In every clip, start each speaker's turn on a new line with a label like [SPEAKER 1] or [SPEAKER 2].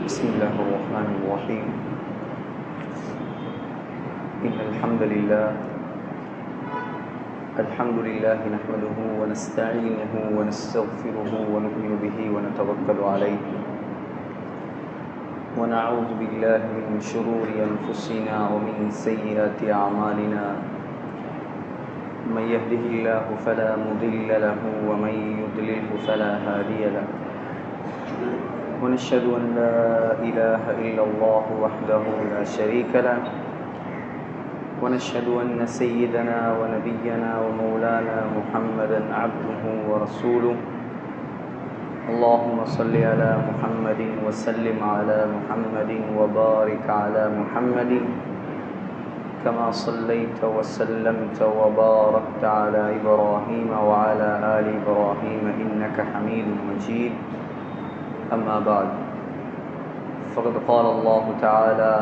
[SPEAKER 1] بسم الله الرحمن الرحيم. إن الحمد لله نحمده ونستعينه ونستغفره ونؤمن به ونتوكل عليه ونعوذ بالله من شرور أنفسنا ومن سيئات أعمالنا. من يهده الله فلا مضل له ومن يضلله فلا هادي له. ونشهد أن لا إله إلا الله وحده لا شريك له. ونشهد أن سيدنا ونبينا ومولانا محمدا عبده ورسوله. اللهم صل على محمد وسلم على محمد وبارك على محمد كما صليت وسلمت وباركت على إبراهيم وعلى آل إبراهيم إنك حميد مجيد. أما بعد، فقد قال الله تعالى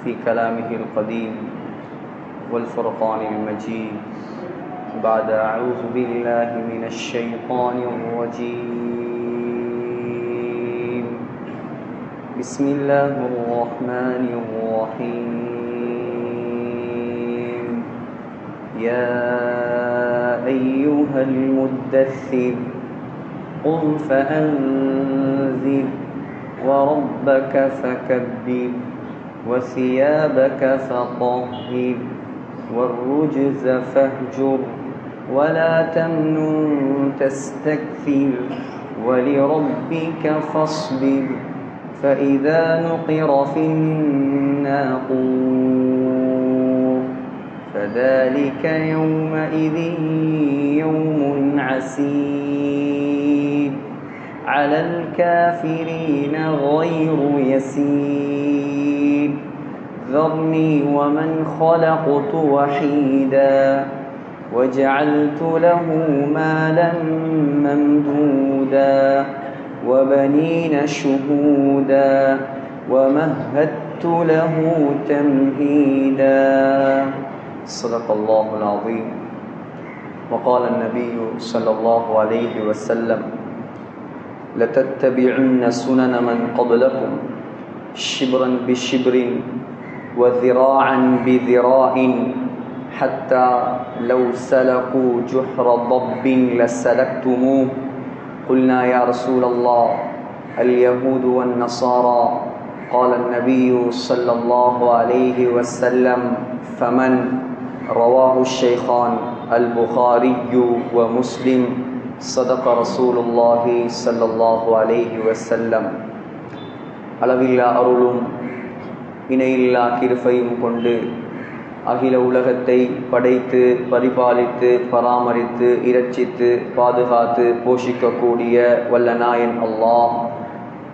[SPEAKER 1] في كلامه القديم والفرقان المجيد بعد أعوذ بالله من الشيطان الرجيم. بسم الله الرحمن الرحيم. يا أيها المدثر قم فأنذر وربك فكبر وثيابك فطهر والرجز فاهجر ولا تمنن تستكثر ولربك فاصبر فإذا نقر في الناقور فذلك يومئذ يوم عسير على الكافرين غير يسير. ذرني ومن خلقت وحيدا وجعلت له مالا ممدودا وبنين شهودا ومهدت له تمهيدا. صدق الله العظيم. وقال النبي صلى الله عليه وسلم: لتتبعن سنن من قبلكم شبرا بشبر وذراعا بذراع حتى لو سلكوا جحر ضب لسلكتموه. قلنا يا رسول الله اليهود والنصارى؟ قال النبي صلى الله عليه وسلم: فمن؟ رواه الشيخان البخاري ومسلم. صدق رسول الله صلى الله عليه وسلم. அளவில்லா அருளும் இணையில்லா கிருபையும் கொண்டு அகில உலகத்தை படைத்து பரிபாலித்து பராமரித்து இரட்சித்து பாதுகாத்து போஷிக்கக்கூடிய வல்ல நாயன் அல்லாஹ்,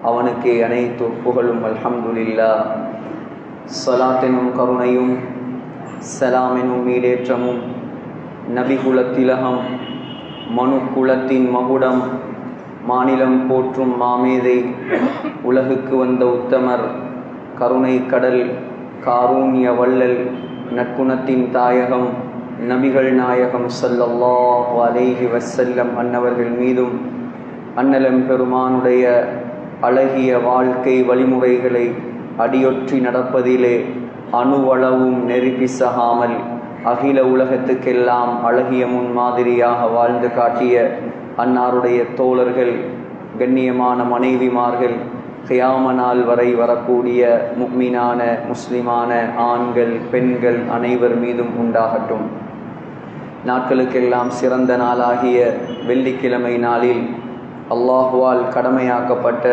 [SPEAKER 1] அவனுக்கே அனைத்து புகழும். அல்ஹம்துலில்லாஹ். ஸலாத்தெனும் கருணையும் ஸலாமெனும் ஈடேற்றமும் நபிகுலத்திலகம் மனு குலத்தின் மகுடம் மாநிலம் போற்றும் மாமேதை உலகுக்கு வந்த உத்தமர் கருணை கடல் காரூண்ய வள்ளல் நற்குணத்தின் தாயகம் நபிகள் நாயகம் ஸல்லல்லாஹு அலைஹி வஸல்லம் அன்னவர்கள் மீதும் அன்னலம் பெருமானுடைய அழகிய வாழ்க்கை வழிமுறைகளை அடியொற்றி நடப்பதிலே அணுவளவும் நெருப்பிசகாமல் அகில உலகத்துக்கெல்லாம் அழகிய முன்மாதிரியாக வாழ்ந்து காட்டிய அன்னாருடைய தோழர்கள், கண்ணியமான மனைவிமார்கள், கியாம நாள் வரை வரக்கூடிய முஃமினான முஸ்லிமான ஆண்கள் பெண்கள் அனைவர் மீதும் உண்டாகட்டும். நாட்களுக்கெல்லாம் சிறந்த நாளாகிய வெள்ளிக்கிழமை நாளில் அல்லாஹுவால் கடமையாக்கப்பட்ட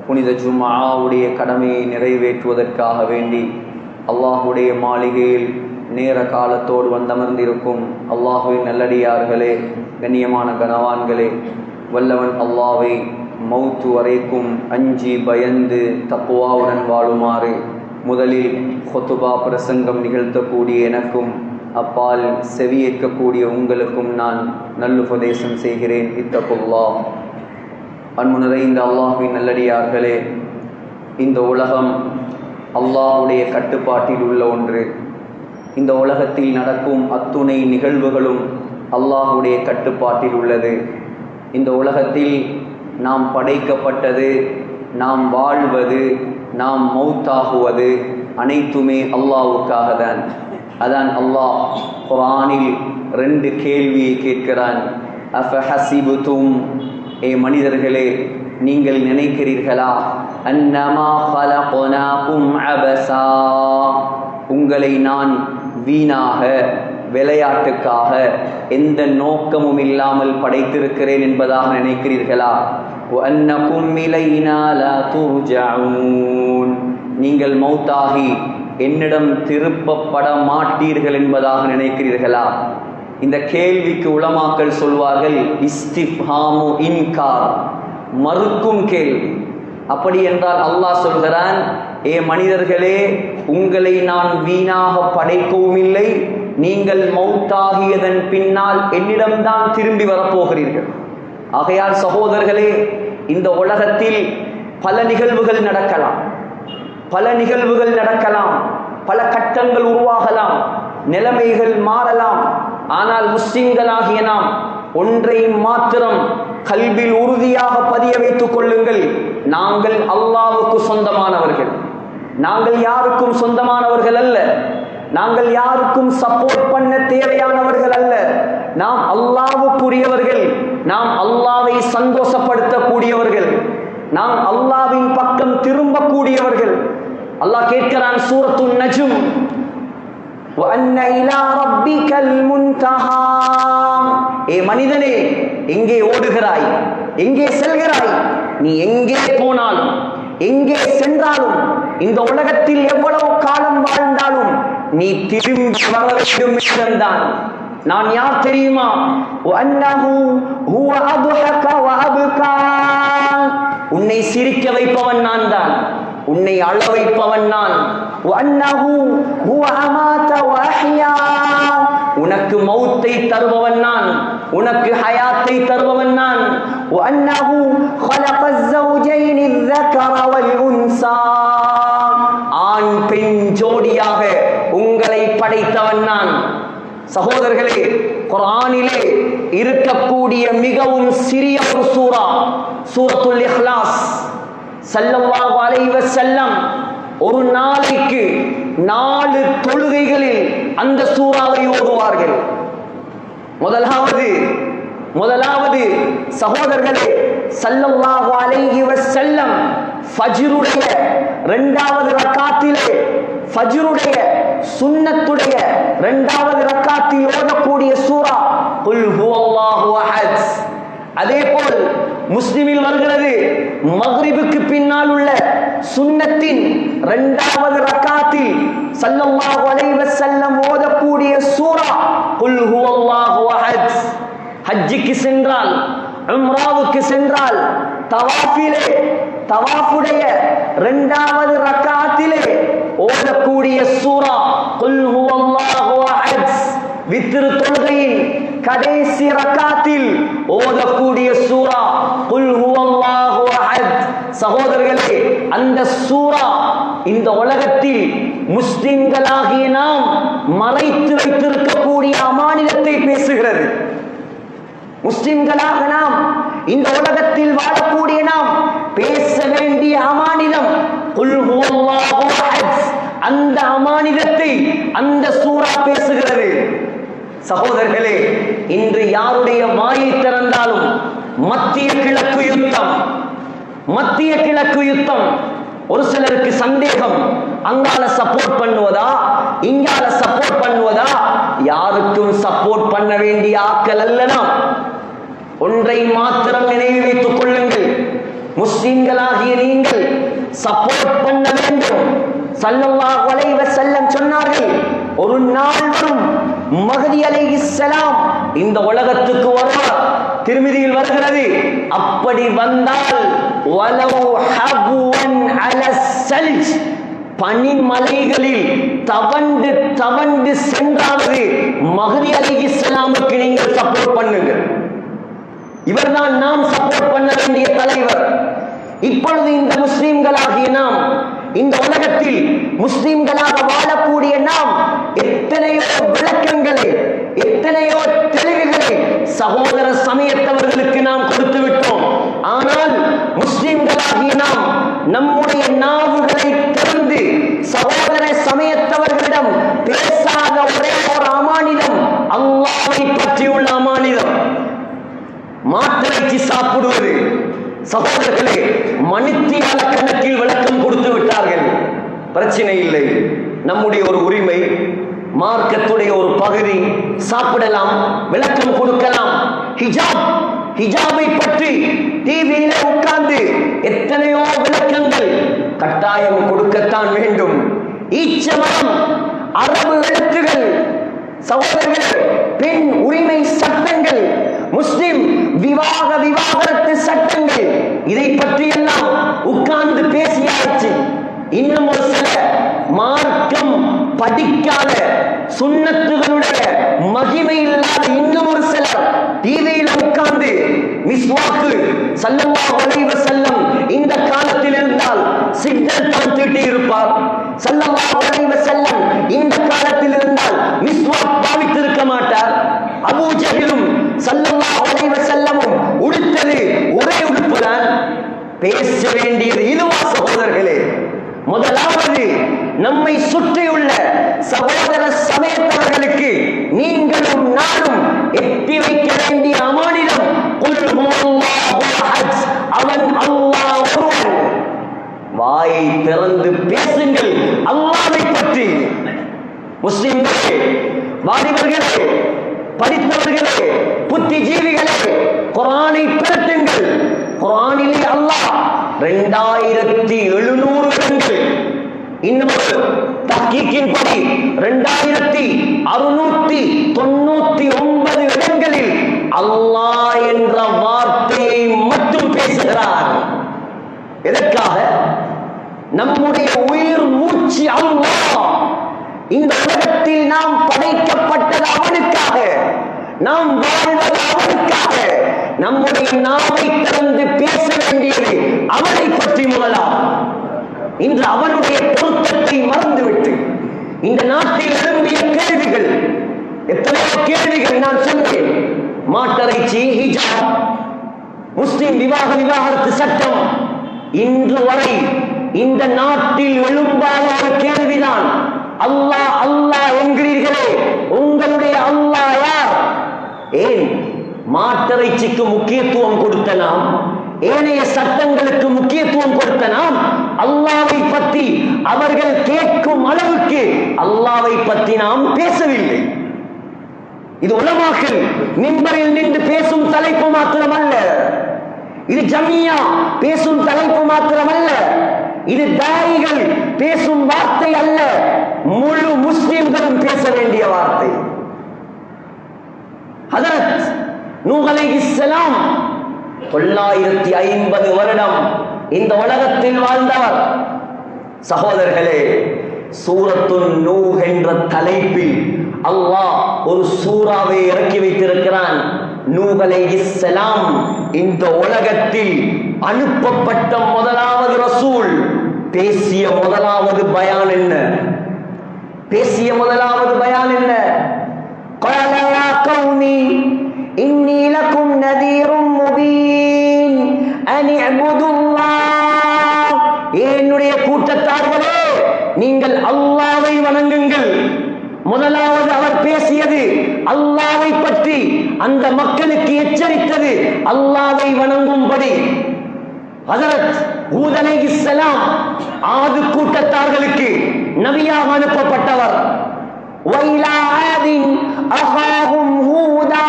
[SPEAKER 1] புனித ஜும்ஆவுடைய கடமையை நிறைவேற்றுவதற்காக வேண்டி அல்லாஹுடைய மாளிகையில் நேர காலத்தோடு வந்தமர்ந்திருக்கும் அல்லாஹுவின் நல்லடியார்களே, கண்ணியமான கனவான்களே, வல்லவன் அல்லாஹ்வை மௌத்து வரைக்கும் அஞ்சி பயந்து தக்வாவுடன் வாழுமாறு முதலில் ஹுதுபா பிரசங்கம் நிகழ்த்தக்கூடிய எனக்கும் அப்பால் செவியேற்கக்கூடிய உங்களுக்கும் நான் நல்லுபதேசம் செய்கிறேன். இத்தகுல்லாஹ். அன்பு நிறைந்த அல்லாஹ்வின் நல்லடியார்களே, இந்த உலகம் அல்லாஹ்வுடைய கட்டுப்பாட்டில் உள்ள ஒன்று. இந்த உலகத்தில் நடக்கும் அத்துணை நிகழ்வுகளும் அல்லாஹ்வுடைய கட்டுப்பாட்டில் உள்ளது. இந்த உலகத்தில் நாம் படைக்கப்பட்டது நாம் வாழ்வது, நாம் மௌத்தாகுவது அனைத்துமே அல்லாஹ்வுக்காக தான். அதான் அல்லாஹ் குர்ஆனில் 2 கேள்வியை கேட்கிறான். அஃபஹஸிபுதும், ஏ மனிதர்களே நீங்கள் நினைக்கிறீர்களா, அன்னமா ஹலக்னாகும் அபஸா, உங்களை நான் வீணாக விளையாட்டுக்காக எந்த நோக்கமும் இல்லாமல் படைத்திருக்கிறேன் என்பதாக நினைக்கிறீர்களா? வஅன்னகும் இலைனா லா துர்ஜஊன், நீங்கள் மௌத்தாகி என்னிடம் திருப்பப்பட மாட்டீர்கள் என்பதாக நினைக்கிறீர்களா? இந்த கேள்விக்கு உலமாக்கள் சொல்வார்கள் இஸ்திஃப்ஹாமு இன்கார், மறுக்கும் கேள்வி. அப்படி என்றால் அல்லாஹ் சொல்கிறான், ஏ மனிதர்களே உங்களை நான் வீணாக படைக்கவும் இல்லை, நீங்கள் மௌத்தாகியதன் பின்னால் என்னிடம்தான் திரும்பி வரப்போகிறீர்கள். ஆகையால் சகோதரர்களே, இந்த உலகத்தில் பல நிகழ்வுகள் நடக்கலாம், பல கட்டங்கள் உருவாகலாம், நிலைமைகள் மாறலாம். ஆனால் முஸ்லிம்களாகிய நாம் ஒன்றை மாத்திரம் கல்வில் உறுதியாக பதிய வைத்துக் கொள்ளுங்கள், நாங்கள் அல்லாஹ்வுக்கு சொந்தமானவர்கள். நாங்கள் யாருக்கும் சொந்தமானவர்கள் அல்ல, நாங்கள் யாருக்கும் சப்போர்ட் பண்ண தேவையானவர்கள் அல்ல. நாம் அல்லாஹ்வுக்குரியவர்கள், நாம் அல்லாஹ்வை சந்தோஷப்படுத்தக்கூடியவர்கள், நாம் அல்லாஹ்வின் பக்கம் திரும்பக்கூடியவர்கள். அல்லாஹ் கேட்கிறான் சூரத்துன் நஜ்ம், وَأَنَّ إِلَى رَبِّكَ الْمُنْتَهَى, ஏ மனிதனே எங்கே ஓடுகிறாய், எங்கே செல்கிறாய்? நீ எங்கே போனாலும் எங்கே சென்றாலும் இந்த உலகத்தில் எவ்வளவு காலம் வாழ்ந்தாலும் நீ திரும்பி வர வேண்டும் என்றான். நான் யார் தெரியுமா? وَأَنَّهُ هُوَ أَضْحَكَ وَأَبْكَى, உன்னை சிரிக்க வைப்பவன் நான் தான், உன்னை அழ வைப்பவன் நான். وَأَنَّهُ هُوَ أَمَاتَ وَأَحْيَا, உனக்கு மௌத்தை தருபவன் நான், உனக்கு ஹயாத்தை தருபவன் நான். وَأَنَّهُ خَلَقَ الزَّوْجَيْنِ الذَّكَرَ وَالْأُنثَى, ஆண் பெண் ஜோடியாக உங்களை படைத்தவன் நான். சகோதரர்களே, குர்ஆனிலே இருக்கக்கூடிய மிகவும் சிறிய ஒரு சூரா சூரத்துல் இஹ்லாஸ். ஸல்லல்லாஹு அலைஹி வஸல்லம் ஒரு நாளைக்கு 4 தொழுகைகளில் அந்த சூறாவை ஓதுவார்கள். முதலாவது சகோதரர்களே, ஸல்லல்லாஹு அலைஹி வஸல்லம் ஃபஜ்ருடைய 2வது ரக்காத்திலே, ஃபஜ்ருடைய சுன்னத்துடைய 2வது ரக்காத்தில் ஓதக்கூடிய சூரா குல் ஹுவல்லாஹு அஹத். அதேபோல் முஸ்லிமில் வருகிறது, மக்ரிபுக்கு பின்னால் உள்ள சுன்னத்தின் 2வது ரக்காத்தில் ஸல்லல்லாஹு அலைஹி வஸல்லம் ஓதக்கூடிய சூரா குல் ஹுவல்லாஹு அஹத். ஹஜ்ஜுக்கு சென்றால், உம்ராவுக்கு சென்றால், தவாஃபுடைய 2வது ரக்காத்திலே ஓதக்கூடிய சூரா குல் ஹுவல்லாஹு அஹத். வித்ர் தொழுகையின் கடைசி ரக்காத்தில் ஓதக்கூடிய சூரா குல் ஹுவல்லாஹு அஹத். சகோதரர்களே, அந்த சூரா இந்த உலகத்தில் முஸ்லிம்களாகிய நாம் மறைத்து வைத்திருக்கக்கூடிய அமானிதத்தை பேசுகிறது. முஸ்லிம்களாக நாம் இந்த உலகத்தில் வாழக்கூடிய நாம் பேச வேண்டிய அமானிதம் குல் ஹுவல்லாஹு அஹத். அந்த அமானிதத்தை அந்த சூரா பேசுகிறது. சகோதரர்களே, இன்று யாருடைய வாயை திறந்தாலும் மத்திய கிழக்கு யுத்தம். ஒரு சிலருக்கு சந்தேகம், அங்கால சப்போர்ட் பண்ணுவதா இங்கால சப்போர்ட் பண்ணுவதா? யாருக்கும் சப்போர்ட் பண்ண வேண்டிய ஆட்கள் அல்ல நாம். ஒன்றை மாத்திரம் நினைவு வைத்துக் கொள்ளுங்கள், முஸ்லிம்களாகிய நீங்கள் சப்போர்ட் பண்ண வேண்டும். ஸல்லல்லாஹு அலைஹி வஸல்லம் சொன்னார்கள், ஒரு நாள் வரும் மஹ்தி அலைஹிஸ்ஸலாம் இந்த உலகத்துக்கு வருவார். திருமிதியில் வருகிறது, அப்படி வந்தால் வலவு ஹபுவன் அலஸ்ஸல்ஜ், பனிமலைகளில் தவண்டு சென்றாவது மஹ்தி அலைஹிஸ்ஸலாமுக்கு நீங்கள் சப்போர்ட் பண்ணுங்கள். இவர்தான் நாம் சப்போர்ட் பண்ண வேண்டிய தலைவர். இப்பொழுது இந்த முஸ்லிம்களாகிய நாம், இந்த உலகத்தில் முஸ்லிம்களாக வாழக்கூடிய நாம் எத்தனையோ விளக்கங்களை, எத்தனையோ தெளிவுகளை சகோதர சமயத்தவர்களுக்கு நாம் கொடுத்து விட்டோம். ஆனால் முஸ்லிம்களாகிய நாம்
[SPEAKER 2] நம்முடைய நாவுகளை திறந்து சகோதர சமயத்தவர்களிடம் பேசாத ஒரே ஒரு அமானிதம் அல்லாஹ்வை பற்றியுள்ள அமானிதம். மாட்டிறைச்சி சாப்பிடுவது சகோதரர்களே மணித்தியால கணக்கில் விளக்கம் கொடுத்து விட்டார்கள். பிரச்சனை இல்லை, நம்முடைய ஒரு உரிமை, மார்க்கத்துடைய ஒரு பகுதி, சாப்பிடலாம், விளக்கம் கொடுக்கலாம். ஹிஜாபை பற்றி டிவியில உட்கார்ந்து எத்தனையோ விளக்கங்கள் கட்டாயம் கொடுக்கத்தான் வேண்டும். ஈச்சமரம், அரபு எழுத்துகள், சகோதரர்கள் பெண் உரிமை சட்டங்கள், முஸ்லிம் விவாகரத்து சட்டங்கள், இதை பற்றி எல்லாம் உட்கார்ந்து பேசியாச்சு. இன்னும் ஒரு சில மார்க்கம் படிக்காத சுன்னத்துகளுடைய மகிமை இல்லாத இன்னும் ஒரு சிலர் டிவியில் உட்கார்ந்து மிஸ்வாக்கு ஸல்லல்லாஹு அலைஹி வஸல்லம் இந்த காலத்தில் இருந்தால் சிக்னல் தான் தீட்டி இருப்பார். ஸல்லல்லாஹு அலைஹி வஸல்லம் இந்த காலத்தில் இருந்தால் மிஸ்வாக் பாவித்திருக்க மாட்டார். அபூ ஜஹலும் ஸல்லல்லாஹு அலைஹி வஸல்லமும் உடுத்தது ஒரே உடுப்புதான். பேச வேண்டியது இதுவா சகோதரர்களே? முதலாவது நம்மை சுற்றியுள்ள சகோதர சமயத்தவர்களுக்கு நீங்களும் நானும் எட்டி வைக்க வேண்டிய அமானிதம் அவன் அல்லாஹ் ஒருவன். வாயை திறந்து பேசுங்கள் அல்லாஹ்வை பற்றி. முஸ்லிம்களே, வாலிபர்களே, படித்தவர்களே, புத்திஜீவிகளே, குர்ஆனை பிரட்டுங்கள். குர்ஆனிலே அல்லாஹ் 2700 இடங்கள், இன்னொரு தஹ்கீக்கின் படி 2699 இடங்களில் அல்லாஹ் என்ற வார்த்தையை மட்டும் பேசுகிறார். எதற்காக? நம்முடைய உயிர் மூச்சு அல்லாஹ். இந்த உலகத்தில் நாம் படைக்கப்பட்டது அவனுக்காக, நாம் வாழ்வது அவனுக்காக. நம்முடைய நாவை திறந்து பேச வேண்டியது அவனை பற்றி முதலாம். இன்று அவனுடைய பொருத்தத்தை மறந்துவிட்டு இந்த நாட்டில் எழும்பிய கேள்விகள், எத்தனையோ கேள்விகள் நான் சொன்னேன். மாட்டிறைச்சி, ஹிஜாப், முஸ்லிம் விவாகரத்து சட்டம், இன்று வரை இந்த நாட்டில் எழும்பாத ஒரு கேள்விதான். அல்லாஹ் அல்லாஹ் என்கிறீர்களே, உங்களுடைய அல்லாஹ் யார்? ஏன் மாட்டிறைச்சிக்கு முக்கியத்துவம் கொடுத்த நாம், ஏனைய சட்டங்களுக்கு முக்கியத்துவம் கொடுத்த நாம், அல்லாஹ்வை பற்றி அவர்கள் கேட்கும் அளவுக்கு அல்லாஹ்வை பற்றி நாம் பேசவில்லை. இது உலமாக்கள் மிம்பரில் நின்று பேசும் தலைப்பு மாத்திரமல்ல, இது ஜமியா பேசும் தலைப்பு மாத்திரமல்ல, இது தாயிகள் பேசும் வார்த்தை அல்ல, முழு முஸ்லிம்களும் பேச வேண்டிய வார்த்தை. ஹஜ்ரத் நூஹ் அலைஹிஸ்ஸலாம் 950 வருடம் இந்த உலகத்தில் வாழ்ந்தவர். சகோதரர்களே, சூரத்துன் நூஹ் என்ற தலைப்பில் அல்லாஹ் ஒரு சூறாவை இறக்கி வைத்திருக்கிறான். நூஹ் அலைஹிஸ்ஸலாம் இந்த உலகத்தில் அனுப்பப்பட்ட முதலாவது ரசூல். பேசிய முதலாவது பயான் என்ன? பேசிய முதலாவது பயான் என்ன? قال يا قوم إني لكم نذير مبين أن اعبدوا الله. என்னுடைய கூட்டத்தார்களே, நீங்கள் அல்லாஹ்வை வணங்குங்கள். முதலாவது அவர் பேசியது அல்லாஹ்வை பற்றி, அந்த மக்களுக்கு எச்சரித்தது அல்லாஹ்வை வணங்கும்படி. ஹஜ்ரத் ஹூத் அலைஹிஸ்ஸலாம் ஆது கூட்டத்தார்களுக்கு நபியாக அனுப்பப்பட்டவர். وإلى عاد أخاهم هودا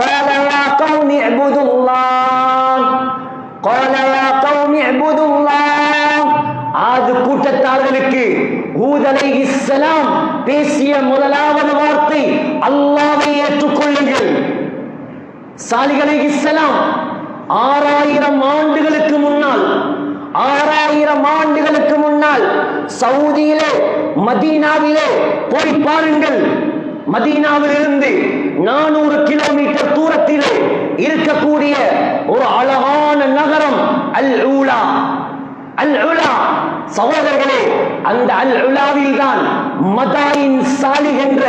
[SPEAKER 2] قال يا قوم اعبدوا الله قال يا قوم اعبدوا الله. ஆது கூட்டத்தார்களுக்கு ஹூத் அலைஹிஸ்ஸலாம் பேசிய முதலாவது வார்த்தை அல்லாஹ்வை ஏற்றுக்கொள்ளுங்கள். சாலிஹ் அலைஹிஸ்ஸலாம் 6000 ஆண்டுகளுக்கு முன்னால், 6000 ஆண்டுகளுக்கு முன்னால் சவுதியிலே மதீனாவிலே போய் பாருங்கள். மதீனாவில் இருந்து 400 கிலோமீட்டர் தூரத்திலே இருக்கக்கூடிய ஒரு அழகான நகரம் அல் ஊலா. அல் உலா சகோதரர்களே, அந்த அல் உலாவில் தான் மதாயின் சாலிஹ் என்ற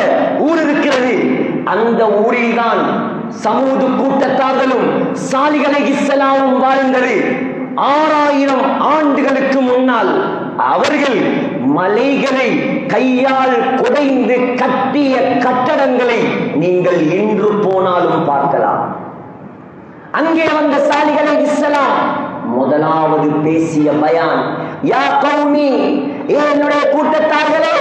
[SPEAKER 2] ஊர் இருக்கிறது. அந்த ஊரில் தான் சமூது கூட்டத்தார்களும் சாலிஹ் அலைஹிஸ்ஸலாமும் வாழ்ந்தது. 6000 அவர்கள் மலைகளை கையால் குடைந்து கட்டிய கட்டடங்களை நீங்கள் இன்று போனாலும் பார்க்கலாம். அங்கே வந்த சாலிஹ் அலைஹிஸ்ஸலாம் முதலாவது பேசிய பயான், யா கௌமி, என்னுடைய கூட்டத்தார்களே,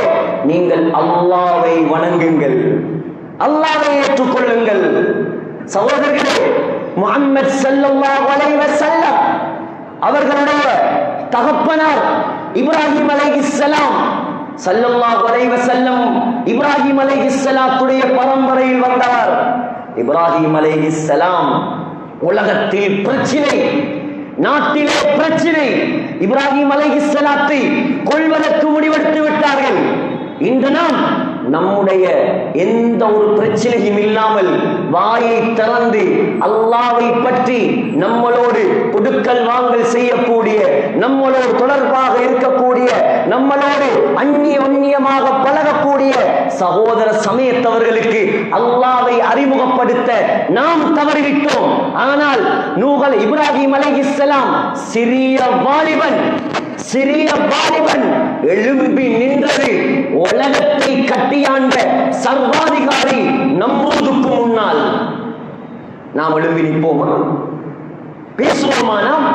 [SPEAKER 2] நீங்கள் அல்லாஹ்வை வணங்குங்கள், அல்லாஹ்வை ஏற்றுக்கொள்ளுங்கள். சகோதரர்களே, முஹம்மது ஸல்லல்லாஹு அலைஹி வஸல்லம் அவர்களுடைய தகப்பனார் இப்ராஹிம் அலைஹிஸ்ஸலாம் ஸல்லல்லாஹு அலைஹி வஸல்லம் இப்ராஹிம் அலைஹிஸ்ஸலாத்துடைய பரம்பரையில் வந்தவர். இப்ராஹிம் அலைஹிஸ்ஸலாம் உலகத்தில் பிரச்சனை, நாட்டிலே பிரச்சனை, இப்ராஹிம் அலைஹிஸ்ஸலாத்தை கொல்வதற்கு முடிவெடுத்து விட்டார்கள். இன்று நாம் நம்முடைய எந்த ஒரு பிரச்சனையும் இல்லாமல் வாயை திறந்து அல்லாஹ்வை பற்றி நம்மளோடு கொடுக்கல் வாங்கல் செய்யக்கூடிய, நம்மளோடு தொடர்பாக இருக்கக்கூடிய, நம்மளோடு அந்நியமாக பழகக்கூடிய சகோதர சமயத்தவர்களுக்கு அல்லாஹ்வை அறிமுகப்படுத்த நாம் தவறிவிட்டோம். ஆனால் இப்ராஹிம் அலைஹிஸ்ஸலாம் சிறிய வாலிபன் எழும்பி நின்றது உலகத்தை கட்டியாண்ட சர்வாதிகாரி நம்ரூதுக்கு முன்னால். நாம் எழும்பி நிற்போமா? பேசுவோமா? நாம்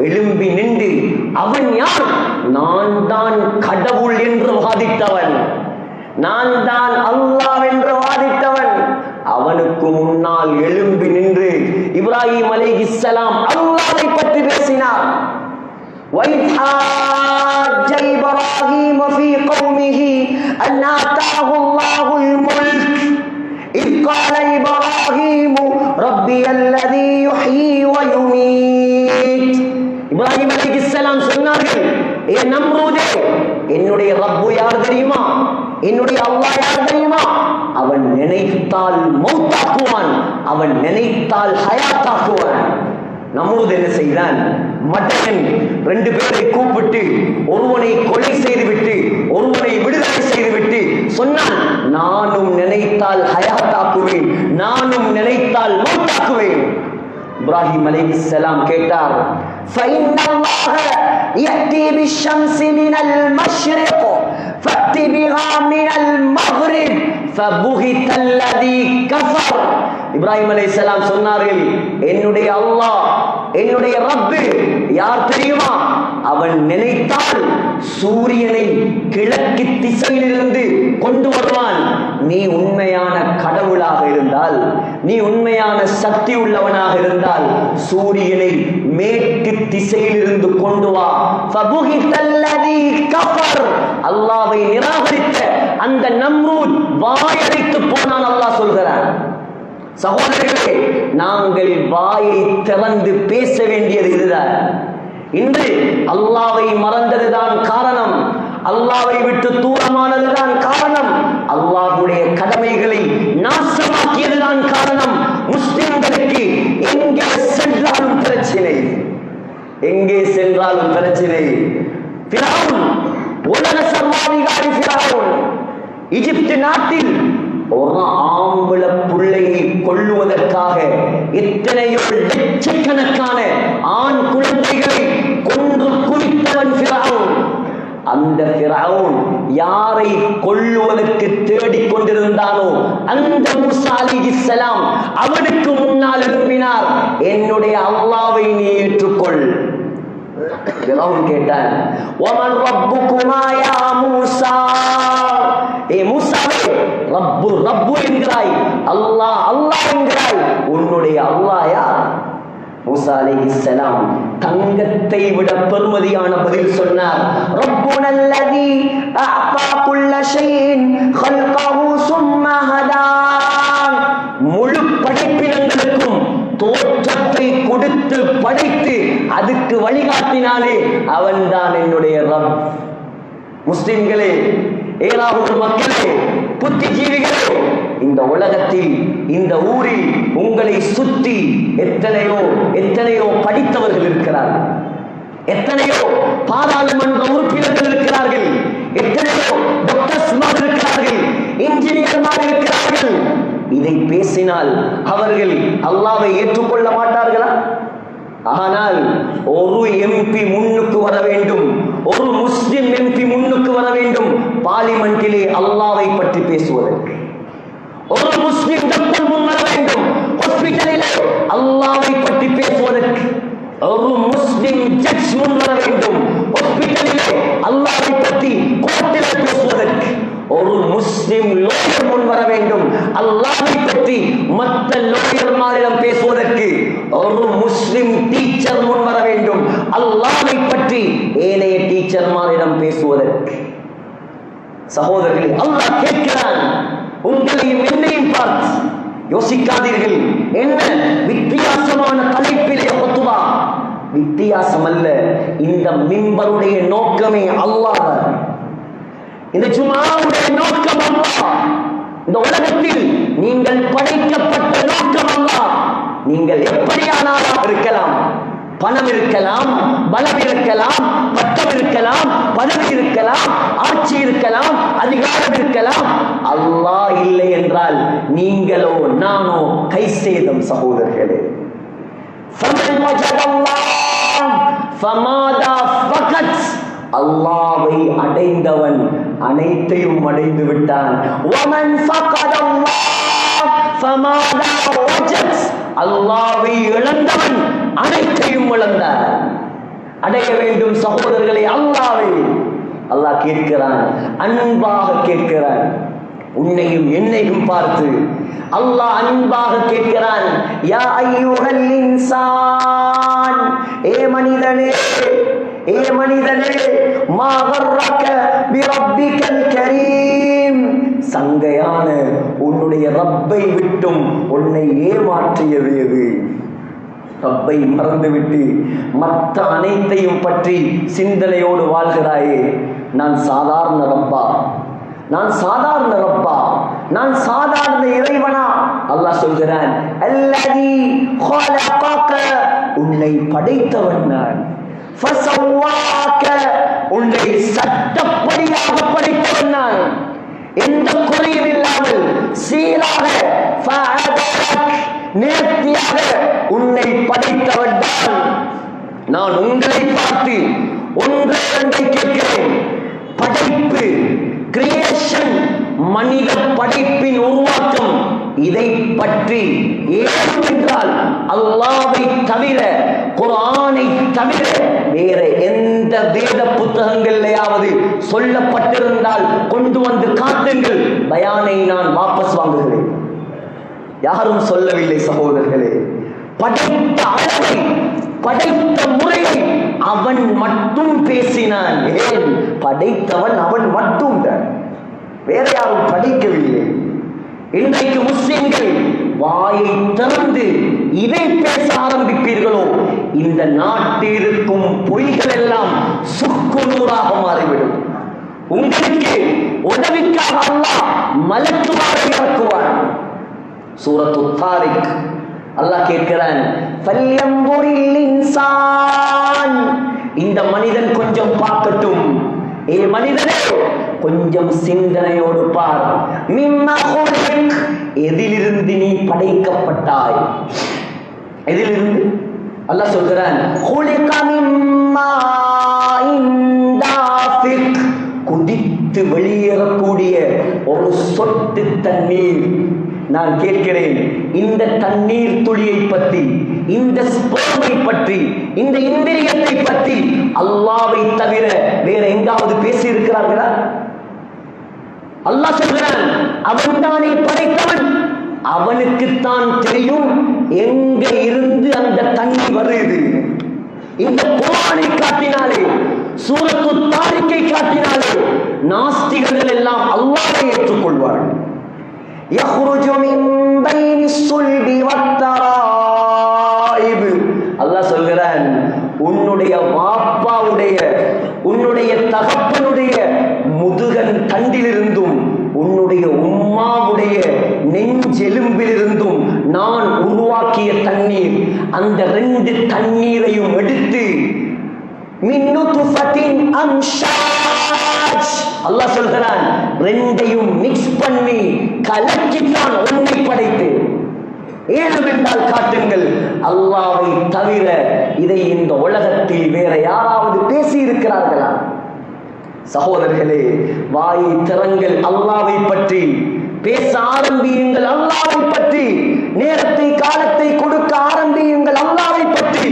[SPEAKER 2] எழும்பி நின்று அவன் யார்? நான் தான் கடவுள் என்று வாதிட்டவன், நான் தான் அல்லாஹ் என்று வாதிட்டவன். அவனுக்கு முன்னால் எழும்பி நின்று இப்ராஹிம் அலைஹிஸ்ஸலாம் அல்லாஹ்வை பற்றி பேசினார். وَإِذْ حَاجَّ إِبْرَاهِيمُ فِي قَوْمِهِ أَنْ آتَاهُ اللَّهُ الْمُلْكَ إِذْ قَالَ إِبْرَاهِيمُ رَبِّيَ الَّذِي يُحْيِي وَيُمِيتُ. இப்ராஹிம் அலைஹிஸ்ஸலாம் சொன்னார்கள், ஏ நம்ரூதே, என்னுடைய ரப்பு யார் தெரியுமா? என்னுடைய அல்லாஹ் யார் தெரியுமா? அவன் நினைத்தால் மௌத்தாக்குவான், அவன் நினைத்தால் ஹயாத்தாக்குவான். நம்ரூத் என்ன செய்தான்? மடையன் 2 பேரை கூப்பிட்டு ஒருவனை கொலை செய்துவிட்டு ஒருவனை விடுதலை செய்துவிட்டு சொன்னான், நானும் நினைத்தால் ஹயாத்தாக்குவேன், நானும் நினைத்தால் மௌத்தாக்குவேன். இப்ராஹிம் அலைஹிஸ்ஸலாம் கேட்டார், فَإِنَّ اللَّهَ يَأْتِي بِالشَّمْسِ مِنَ الْمَشْرِقِ فَأْتِ بِهَا مِنَ الْمَغْرِبِ فَبُهِتَ الَّذِي كَفَرَ. இப்ராஹிம் அலைஹிஸ்ஸலாம் சொன்னார்கள், என்னுடைய அல்லாஹ், என்னுடைய ரப்பு யார் தெரியுமா? அவன் நினைத்தால் சூரியனை கிழக்கு திசையிலிருந்து கொண்டு வருவான். நீ உண்மையான கடவுளாக இருந்தால், நீ உண்மையான சக்தி உள்ளவனாக இருந்தால் சூரியனை மேற்கு திசையிலிருந்து கொண்டு வா. அல்லாஹ்வை நிராகரித்த அந்த நம்ரூத் வாயடைத்து போனான். அல்லாஹ் சொல்கிறான், சகோதரர்களே, நாங்கள் வாயை திறந்து பேச வேண்டியது இதுதான். இன்று அல்லாஹ்வை மறந்ததுதான் காரணம், அல்லாஹ்வை விட்டு தூரமானதுதான் காரணம், அல்லாஹ்வுடைய கடமைகளை நாசமாக்கியதுதான் காரணம். முஸ்லிம்களுக்கு எங்கே சென்றாலும் பிரச்சனை, எங்கே சென்றாலும் பிரச்சனை. ஃபிரௌன், உலக சர்வாதிகாரி ஃபிரௌன், எகிப்து நாட்டில் ஒரு ஆம்பளை பிள்ளையை கொல்லுவதற்காக எத்தனையோ லட்சக்கணக்கான ஆண் குழந்தைகளை கொன்று குவித்தவன் ஃபிரௌன். அந்த ஃபிரௌன் யாரை கொல்லுவதற்கு தேடிக் கொண்டிருந்தானோ அந்த மூசா அலைஹிஸ்ஸலாம் அவனுக்கு முன்னால் எழுப்பினார், என்னுடைய அல்லாஹ்வை நீ ஏற்றுக்கொள். ஃபிரௌன் கேட்டான், வமன் ரப்புகுமா யா மூசா? ஏ மூசாவே, ரப்பு ரப்பு என்கிறாய், அல்லாஹ் அல்லாஹ் என்கிறாய், உன்னுடைய அல்லாஹ் யார்? மூசா அலைஹிஸ்ஸலாம் தங்கத்தை விட பெருமதியான பதில் சொன்னார், ரப்புனல்லதி அஅதா குல்ல ஷைஇன் خلقஹு ثم ஹதா. முழு படைப்பினங்களுக்கும் தோற்றத்தை கொடுத்து படைத்து அதுக்கு வழிகாட்டினாலே அவன்தான் என்னுடைய ரப். முஸ்லிம்களே, ஏழாவது மக்களே, புத்திஜீவிகளே, இந்த உலகத்தில், இந்த ஊரில் உங்களை சுற்றி எத்தனையோ படித்தவர்கள் இருக்கிறார்கள், எத்தனையோ பாராளுமன்ற உறுப்பினர்கள் இருக்கிறார்கள், எத்தனையோ டாக்டர்ஸ்மார் இருக்கிறார்கள், இன்ஜினியர்மார் இருக்கிறார்கள். இதை பேசினால் அவர்கள் அல்லாஹ்வை ஏற்றுக்கொள்ள மாட்டார்களா? ஆனால் ஒரு எம்பி முன்னுக்கு வர வேண்டும், ஒரு முஸ்லிம் பார்லிமெண்டிலே அல்லாஹ்வை பற்றி பேசுவதற்கு. ஒரு முஸ்லிம் டாக்டர் முன்வர வேண்டும் ஹாஸ்பிடலிலே அல்லாஹ்வை பற்றி பேசுவதற்கு. ஒரு முஸ்லிம் ஜட்ஜ் முன்வர வேண்டும் ஹாஸ்பிடலிலே அல்லாஹ்வை பற்றி கோர்ட்டில் பேசுவதற்கு. ஒரு முஸ்லிம் லாயர் முன்வர வேண்டும் அல்லாஹ்வை பற்றி மற்ற லாயர்மாரிடம் பேசுவதற்கு. ஒரு முஸ்லிம் டீச்சர் முன்வர வேண்டும் அல்லாஹ்வை பற்றி ஏனைய டீச்சர்மாரிடம் பேசுவதற்கு. சகோதரர்களே, அல்லாஹ் கேட்கிறான், உங்களையும் என்னையும் பார்த்து யோசிக்காதீர்கள். என்ன வித்தியாசமான தலைப்பிலே குத்துபா? வித்தியாசம் அல்ல, இந்த மிம்பருடைய நோக்கமே அல்லாஹ். இந்த ஜும்ஆவுடைய நோக்கம் அல்லாஹ். இந்த உலகத்தில் நீங்கள் படைக்கப்பட்ட நோக்கம் அல்லாஹ். நீங்கள் எப்படியானாலும் இருக்கலாம், பணம் இருக்கலாம், பலம் இருக்கலாம், பட்டம் இருக்கலாம், பதவி இருக்கலாம், ஆட்சி இருக்கலாம், அதிகாரம் இருக்கலாம். அல்லாஹ் இல்லை என்றால் நீங்களோ நானோ கை சேதம். சகோதரர்களே, அல்லாஹ்வை அடைந்தவன் அனைத்தையும் அடைந்து விட்டான். அல்லாஹ்வை இழந்தவன் அனைத்தையும் இழந்தான். அடைய வேண்டும் சகோதரர்களை அல்லாஹ்வை. அல்லாஹ் கேட்கிறான், அன்பாக கேட்கிறான். உன்னையும் என்னையும் பார்த்து அல்லாஹ் அன்பாக கேட்கிறான், யா அய்யுஹல் இன்சான், ஏ மனிதனே, ஏ மனிதனே, மா கர்ரக பிரப்பிகல் கரீம், சங்கையான உன்னுடைய ரப்பை விட்டும் உன்னை ஏமாற்றியது எது? ரப்பை மறந்துவிட்டு மற்ற அனைத்தையும் பற்றி சிந்தனையோடு வாழ்கிறாயே. நான் சாதாரண ரப்பா, நான் சாதாரண ரப்பா, நான் சாதாரண இறைவனா? அல்லாஹ் சொல்கிறான், அல்லதி خلقك, உன்னை படைத்தவன் நான். ஃபஸவ்வாக, உன்னை சட்டப்படியாக படைத்தவன் நான், எந்த குறையும் இல்லாமல் சீராக, ஃபஅதலக், நேர்த்தியாக உன்னை படைத்தவன் தான். நான் உங்களை பார்த்து ஒன்றை கேட்கிறேன். படைப்பு, கிரியேஷன், மனித படைப்பின் உருவாக்கம், இதை பற்றி ஏனென்றால் அல்லாஹ்வை தவிர, குர்ஆனை தவிர வேற எந்த வேத புத்தகங்களையாவது சொல்லப்பட்டிருந்தால் கொண்டு வந்து காட்டுங்கள், பயானை நான் வாபஸ் வாங்குகிறேன். யாரும் சொல்லவில்லை சகோதரர்களே. படைத்த அளவை, படைத்த முறையை அவன் மட்டும் பேசினான். ஏன்? படைத்தவன் அவன் மட்டும் தான், வேற யாரும் படைக்கவில்லை. இன்றைக்கு முஸ்லிம்கள் வாயை திறந்து இதை பேச ஆரம்பிப்பீர்களோ, இந்த நாட்டில் இருக்கும் பொய்கள் எல்லாம் சுக்குநூறாக மாறிவிடும். உங்களுக்கு உதவிக்காக அல்லாஹ் மலக்குமாரை இறக்குவான். சூரத்து தாரிக் அல்லாஹ் கேட்கிறான், ஃபல்யம்புரில் இன்சான், இந்த மனிதன் கொஞ்சம் பார்க்கட்டும். ஏ மனிதனே, கொஞ்சம் சிந்தனையோடு பார். மிம்மா குலிக், எதிலிருந்து நீ படைக்கப்பட்டாய்? எதிலிருந்து? அல்லாஹ் சொல்கிறான், குலிக மிம்மா இன்தாஃபிக், குதித்து வெளியேறக்கூடிய ஒரு சொட்டு தண்ணீர். நான் கேட்கிறேன், இந்த தண்ணீர் துளியை பற்றி, இந்த ஸ்பெர்மை பற்றி, இந்த இந்திரியத்தை பற்றி அல்லாஹ்வை தவிர வேற எங்காவது பேசி இருக்கிறார்களா? அல்லாஹ் சொல்கிறான், அவன் தானே படைத்தவன், அவனுக்குத்தான் தெரியும் எங்க இருந்து அந்த தண்ணி வருது. இந்த குர்ஆனை காட்டினாலே, சூரத்து தாரிக்கை காட்டினாலே நாஸ்திகர்கள் எல்லாம் அல்லாஹ்வை ஏற்றுக்கொள்வார்கள். يخرج من بين الصلب والترائب, அல்லாஹ் சொல்கிறான், உன்னுடைய வாப்பாவுடைய, உன்னுடைய தகப்பனுடைய முதுகன் தண்டிலிருந்தும் உன்னுடைய உம்மாவுடைய நெஞ்செலும்பிலிருந்தும் நான் உருவாக்கிய தண்ணீர், அந்த ரெண்டு தண்ணீரையும் எடுத்து அல்லாஹ் சொல்கிறான், ரெண்டையும் மிக்ஸ் பண்ணி கலக்கித்தான் உன்னை படைத்து. ஏனென்றால் காட்டுங்கள், அல்லாஹ்வை தவிர இதை இந்த உலகத்தில் வேற யாராவது பேசி இருக்கிறார்களா? சகோதரர்களே, வாயை திறங்கள், அல்லாஹ்வை பற்றி பேச ஆரம்பியுங்கள், அல்லாஹ்வை பற்றி நேரத்தை காலத்தை கொடுக்க ஆரம்பியுங்கள், அல்லாஹ்வை பற்றி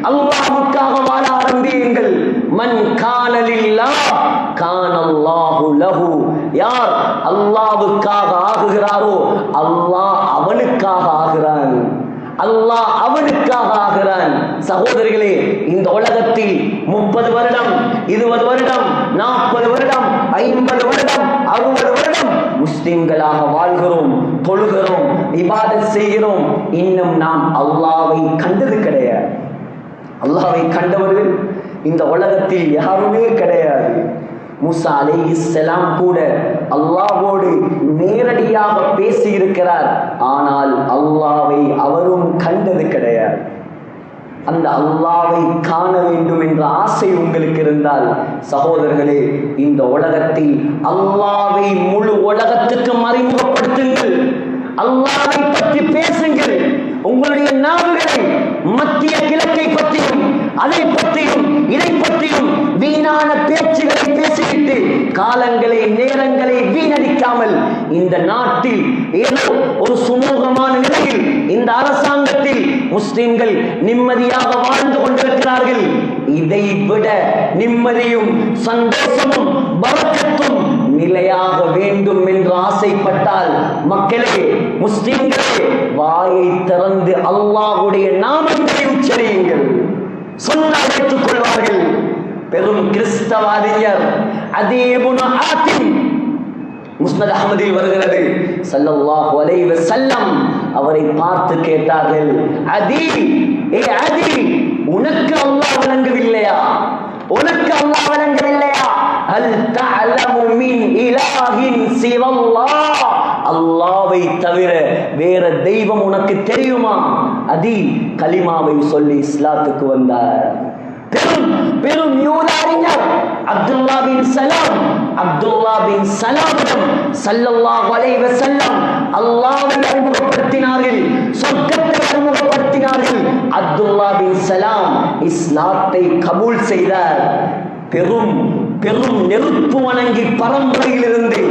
[SPEAKER 2] அல்லாஹ்வுக்காக வாழ ஆரம்பியுங்கள். மன் கான லில்லாஹ் கான அல்லாஹு லஹு. யார் அல்லாஹ்வுக்காக ஆகுகிறாரோ அல்லாஹ் அவனுக்காக ஆகிறான், அல்லாஹ் அவனுக்காக ஆகிறான். சகோதரிகளே, இந்த உலகத்தில் 30 வருடம் 20 வருடம் 40 வருடம் 50 வருடம் 60 வருடம் முஸ்லிம்களாக வாழ்கிறோம், தொழுகிறோம், இபாதத் செய்கிறோம். இன்னும் நாம் அல்லாஹ்வை கண்டது கிடையாது. அல்லாஹ்வை கண்டவர்கள் இந்த உலகத்தில் யாருமே கிடையாது. மூசா அலைஹிஸ்ஸலாம் கூட அல்லாஹ்வோடு நேரடியாக பேசி இருக்கிறார். ஆனால் அல்லாஹ்வை அவரும் கண்டது கிடையாது. அந்த அல்லாஹ்வை காண வேண்டும் என்ற ஆசை உங்களுக்கு இருந்தால் சகோதரர்களே, இந்த உலகத்தில் அல்லாஹ்வை முழு உலகத்துக்கு அறிமுகப்படுத்துங்கள், அல்லாஹ்வை பற்றி பேசுங்கள். உங்களுடைய நாவுகளை மத்திய கிழக்கை பற்றியும் அதை பற்றியும் இதை பற்றியும் வீணான பேச்சுகளை பேசிவிட்டு காலங்களை நேரங்களை வீணடிக்காமல் இந்த நாட்டில் ஏதோ ஒரு சுமூகமான நிலையில் இந்த அரசாங்கத்தில் முஸ்லிம்கள் நிம்மதியாக வாழ்ந்து கொண்டிருக்கிறார்கள். இதை விட நிம்மதியும் சந்தோஷமும் பரக்கத்தும் நிலையாக வேண்டும் என்று ஆசைப்பட்டால் மக்களே, முஸ்லிம்களே, வாயை திறந்து அல்லாஹ்வுடைய நாமத்தை உச்சரியுங்கள். சொன்னால் ஏற்றுக் கொள்வார்கள். பெரும் கிறிஸ்தவாதியர் அதீ இப்னு ஆத்திம் முஸ்னத் அஹ்மதில் வருகிறது, ஸல்லல்லாஹு அலைஹி வஸல்லம் அவரை பார்த்து கேட்டார்கள், அதீ, ஏ அதீ, உனக்கு அல்லாஹ் வழங்கவில்லையா? உனக்கு அல்லாஹ் வழங்கவில்லையா? ஹல் தஅலமு மின் இலாஹின் சிவல்லாஹ், அல்லாஹ்வை தவிர வேற தெய்வம் உனக்கு தெரியுமா? அதீ கலிமாவை சொல்லி இஸ்லாத்துக்கு வந்தார். பெரும் யூதாரிஞர் அப்துல்லா பின் சலாம், அப்துல்லா பின் சலாமிடம் ஸல்லல்லாஹு அலைஹி வஸல்லம் அல்லாஹ்வை அறிமுகப்படுத்தினார்கள், சொர்க்கத்தை அறிமுகப்படுத்தினார்கள். அப்துல்லா பின் சலாம் இஸ்லாத்தை கபூல் செய்தார். பெரும் நெருப்பு வணங்கி பரம்பரையிலிருந்து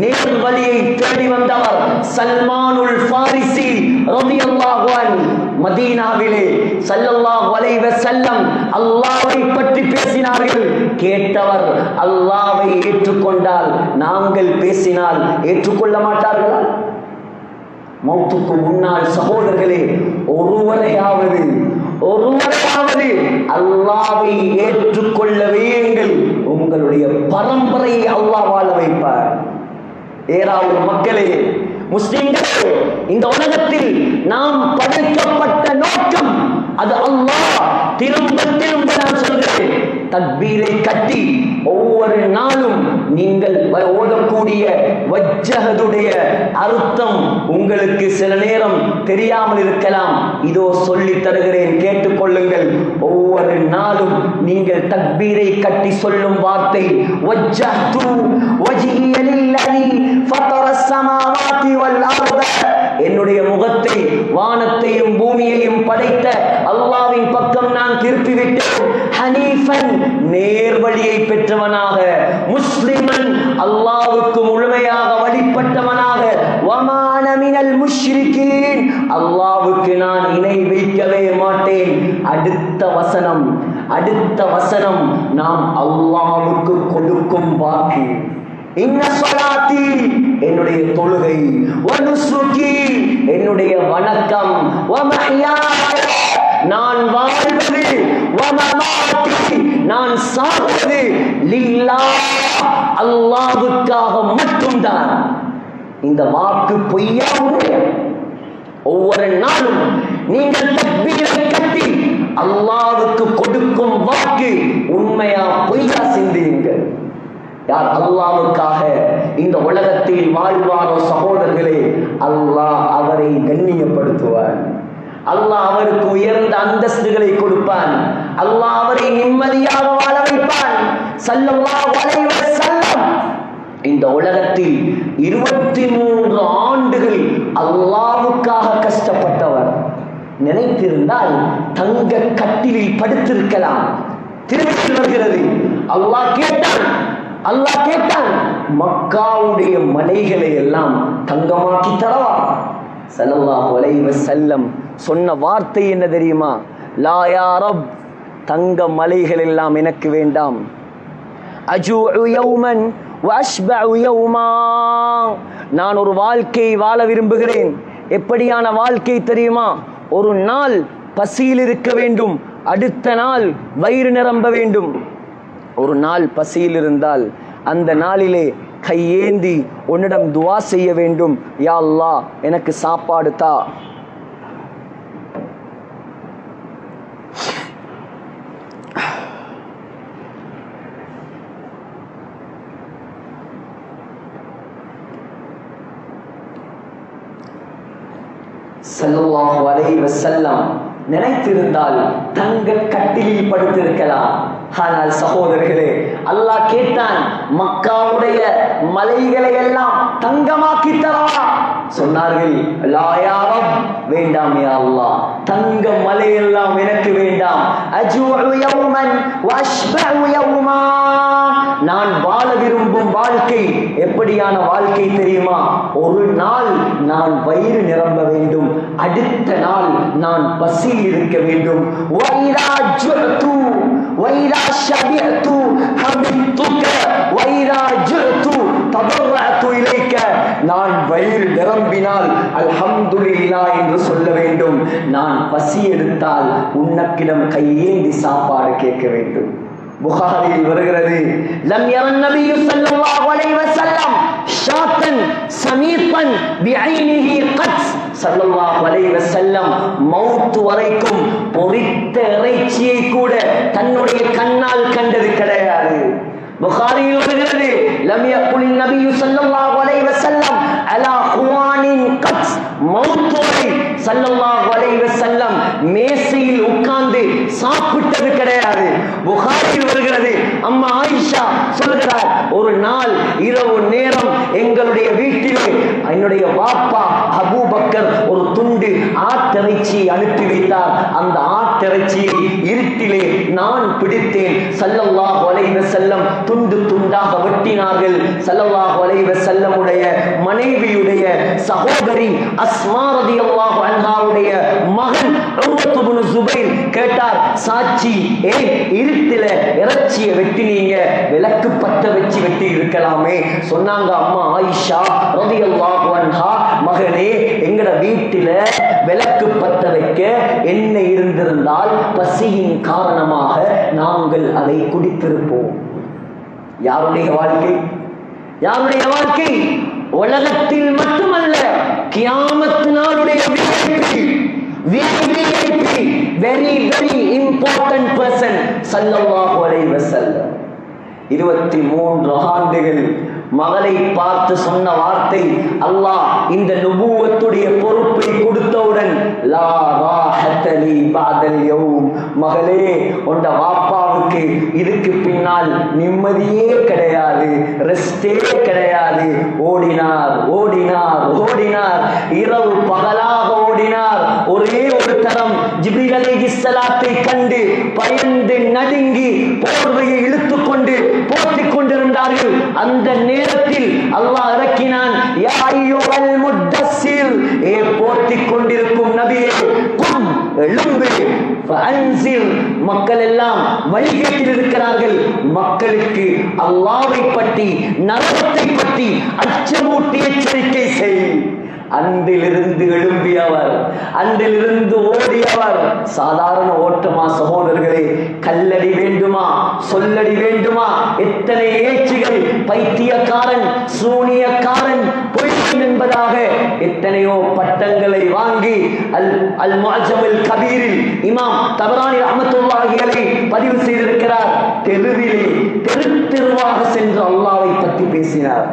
[SPEAKER 2] நேர் வழியை தேடி வந்தவர் சல்மானுல் ஃபாரிசி ரலியல்லாஹு அன்ஹு. மதீனாவிலே ஸல்லல்லாஹு அலைஹி வஸல்லம் அல்லாஹ்வை பற்றி பேசினார்கள். கேட்டவர் அல்லாஹ்வை ஏற்றுக்கொண்டால் நாங்கள் பேசினால் ஏற்றுக்கொள்ள மாட்டார்களா? மௌத்துக்கு முன்னால் சகோதரர்களே, ஒருவரையாவது அல்லாஹ்வை ஏற்றுக்கொள்ள வையுங்கள். உங்களுடைய பரம்பரையை அல்லாஹ் வாழ வைப்பார். ஏராளமான மக்களே, முஸ்லிம்களே, இந்த உலகத்தில் நாம் படைக்கப்பட்ட நோக்கம் அது அல்லாஹ். திரும்ப திரும்ப நான் சொல்கிறேன், தக்பீரை கட்டி ஒவ்வொரு நாளும் நீங்கள் ஓதக்கூடிய வஜ்ஜஹதுடைய அர்த்தம் உங்களுக்கு சில நேரம் தெரியாமல் இருக்கலாம். இதோ சொல்லி தருகிறேன், கேட்டுக்கொள்ளுங்கள். ஒவ்வொரு நாளும் நீங்கள் தக்பீரை கட்டி சொல்லும் வார்த்தை வஜ்ஜஹது வஜ்ஹிய லில்லதி ஃபதரஸ் ஸமாவாதி வல் அர்த, என்னுடைய முகத்தை வானத்தையும் பூமியையும் படைத்த அல்லாஹ்வின் பக்கம் நான் திருப்பிவிட்டேன். ஹனீஃபன், நேர்வழியை பெற்றவனாக, முஸ்லிமன், அல்லாஹ்வுக்கு முழுமையாக வழிபட்டவனாக, வமான மினல் முஷ்ரிகீன், அல்லாஹ்வுக்கு நான் இணை வைக்கவே மாட்டேன். அடுத்த வசனம் நாம் அல்லாஹ்வுக்கு கொடுக்கும் வாக்கு. இன்ன ஸலாத்தி, என்னுடைய தொழுகை, வ நுஸுகி, என்னுடைய வணக்கம், வ மஹ்யாய, நான் வாழ்வது, வ மமாத்தி, நான் சாவது, லில்லாஹ், அல்லாஹ்வுக்காக மட்டும்தான். இந்த வாக்கு பொய்யா உண்மையா? ஒவ்வொரு நாளும் நீங்கள் தக்பீரை கட்டி அல்லாஹ்வுக்கு கொடுக்கும் வாக்கு உண்மையா பொய்யா சிந்தியுங்கள். யார் அல்லாஹ்வுக்காக இந்த உலகத்தில் வாழ்வாரோ சகோதரர்களே, அல்லாஹ் அவரை கண்ணியப்படுத்துவார். அல்லாஹ் அவருக்கு உயர்ந்த அந்தஸ்துகளை கொடுப்பான். அல்லாஹ் அவரை நிம்மதியாக வாழ வைப்பான். ஸல்லல்லாஹு அலைஹி வஸல்லம் இந்த உலகத்தில் 23 ஆண்டுகள் அல்லாஹ்வுக்காக கஷ்டப்பட்டவர். நினைத்திருந்தால் தங்க கட்டிலில் படுத்திருக்கலாம். திரும்பி வருகிறது. அல்லாஹ் கேட்டான், அல்லாஹ் கேட்டான், மக்காவுடைய மலைகளை எல்லாம் தங்கமாக்கி தரவா? ஸல்லல்லாஹு அலைஹி வஸல்லம் சொன்ன வார்த்தை என்ன தெரியுமா? லா யா ரப், தங்க மலைகள் எல்லாம் எனக்கு வேண்டாம். அஜூஉ யௌமன் வ அஷ்பஉ யௌமா, நான் ஒரு வாழ்க்கை வாழ விரும்புகிறேன். எப்படியான வாழ்க்கை தெரியுமா? ஒரு நாள் பசியில் இருக்க வேண்டும், அடுத்த நாள் வயிறு நிரம்ப வேண்டும். ஒரு நாள் பசியில் இருந்தால் அந்த நாளிலே கையேந்தி உன்னிடம் துவா செய்ய வேண்டும், யா அல்லாஹ் எனக்கு சாப்பாடு தா. ஸல்லல்லாஹு அலைஹி வஸல்லம் நினைத்திருந்தால் தங்க கட்டிலில் படுத்திருக்கலாம். ஆனால் சகோதரர்களே, அல்லாஹ் கேட்டான், மக்காவுடைய மலைகளை எல்லாம் தங்கமாக்கி தரவா? சொன்னார்கள், லா யா ரப், வேண்டாம் யா அல்லாஹ், தங்க மலை எல்லாம் எனக்கு வேண்டாம். அஜூஉ யௌமன் வ அஷ்பஉ யௌமா, நான் வாழ விரும்பும் வாழ்க்கை எப்படியான வாழ்க்கை தெரியுமா? ஒரு நாள் நான் வயிறு நிரம்ப வேண்டும், அடுத்த நாள் நான் பசியில் இருக்க வேண்டும். வைரா ஜுஅது வைரா ஷபிஅது ஹபிதுக வைரா ஜுஅது ததர்ரஅது இலைக, நான் வயிறு நிரம்பினால் அல்ஹம்துலில்லாஹ் என்று சொல்ல வேண்டும். நான் பசி எடுத்தால் உன்னக்கிடம் கையேந்தி சாப்பாடு கேட்க வேண்டும். புகாரியில் வருகிறது, லம் யரன் நபியு ஸல்லல்லாஹு அலைஹி வஸல்லம் ஷாத்தன் சமீத்தன் பிஐனிஹி கத், ஸல்லல்லாஹு அலைஹி வஸல்லம் மௌத் வரைக்கும் பொரித்த இறைச்சியை கூட தன்னுடைய கண்ணால் கண்டது கிடையாது. புகாரியில் வருகிறது, லம் யகுல் நபியு ஸல்லல்லாஹு அலைஹி வஸல்லம் அலா குவானின் கத், மௌத் வரை ஸல்லல்லாஹு அலைஹி வஸல்லம் மேசையில் உட்கார்ந்து சாப்பிட்டது கிடையாது. புகாரியில் வருகிறது, அம்மா ஆயிஷா சொல்கிறார், ஒரு நாள் இரவு நேரம் எங்களுடைய வீட்டிலே என்னுடைய வாப்பா அபூபக்கர் ஒரு துண்டு ஆட்டிறைச்சியை அனுப்பி வைத்தார். அந்த ஆட்டிறைச்சியை இருட்டிலே நான் பிடித்தேன். ஸல்லல்லாஹு அலைஹி வஸல்லம் துண்டு துண்டாக வெட்டினார்கள். ஸல்லல்லாஹு அலைஹி வஸல்லமுடைய மனைவியுடைய சகோதரி அஸ்மா ரலியல்லாஹு அன்ஹாவுடைய மகன் உர்வத் இப்னு ஸுபைர் கேட்டார், சாட்சி, ஏன் இருட்டில இறைச்சியை வெட்டினீங்க? விளக்கு பத்த வச்சு வெட்டி இருக்கலாமே. சொன்னாங்க அம்மா ஆயிஷா ரலியல்லாஹு அன்ஹா, மகனே, எங்கட வீட்டில விளக்கு பத்த வைக்க எண்ணெய் இருந்திருந்தால் பசியின் காரணமாக நாங்கள் அதை குடித்திருப்போம். யாருடைய வாழ்க்கை? யாருடைய வாழ்க்கை? உலகத்தில் மட்டுமல்ல, கியாமத் நாளுடைய very very important person ஸல்லல்லாஹு அலைஹி வஸல்லம். 23 ஆண்டுகள் மகளை பார்த்து சொன்ன வார்த்தை, அல்லாஹ் இந்த நுபுவத்துடைய பொறுப்பை கொடுத்தவுடன், லா ராஹத லி பஅதல் யௌம், மகளே, உண்ட வாப்பாவுக்கு இதுக்கு பின்னால் நிம்மதியே கிடையாது, ரெஸ்டே கிடையாது. ஓடினார் ஓடினார் ஓடினார், இரவு பகலாக ஓடினார். ஒரே ஒரு தரம் ஜிப்ரீல் அலைஹிஸ்ஸலாத்தை கண்டு பயந்து நடுங்கி போர்வையை இழுத்துக் கொண்டு போற்றிக் கொண்டிருந்தார்கள். அந்த நேரத்தில் அல்லாஹ் இறக்கினான், யா அய்யுஹல் முத்தஸ்ஸிர், ஏ போற்றிக் கொண்டிருக்கும் நபியே, கும், எழும்பு, ஃபஅன்சிர். மக்கள் எல்லாம் வழிகேட்டில் இருக்கிறார்கள். மக்களுக்கு அல்லாஹ்வை பற்றி, நரகத்தை பற்றி அச்சமூட்டி எச்சரிக்கை செய். அன்றிலிருந்து எழும்பியவர், அன்றிலிருந்து ஓடியவர். சாதாரண ஓட்டமா சகோதரர்களே? கல்லடி வேண்டுமா? சொல்லடி வேண்டுமா? எத்தனை ஏச்சுகள்! பைத்தியக்காரன், சூனியக்காரன், பொய்யன் என்பதாக எத்தனையோ பட்டங்களை வாங்கி அல் முஅஜ்ஜமுல் கபீரில் இமாம் தபரானி ரஹ்மத்துல்லாஹி அலைஹி பதிவு செய்திருக்கிறார். தெருவிலே தெரு தெருவாக சென்று அல்லாஹ்வை பற்றி பேசினார்.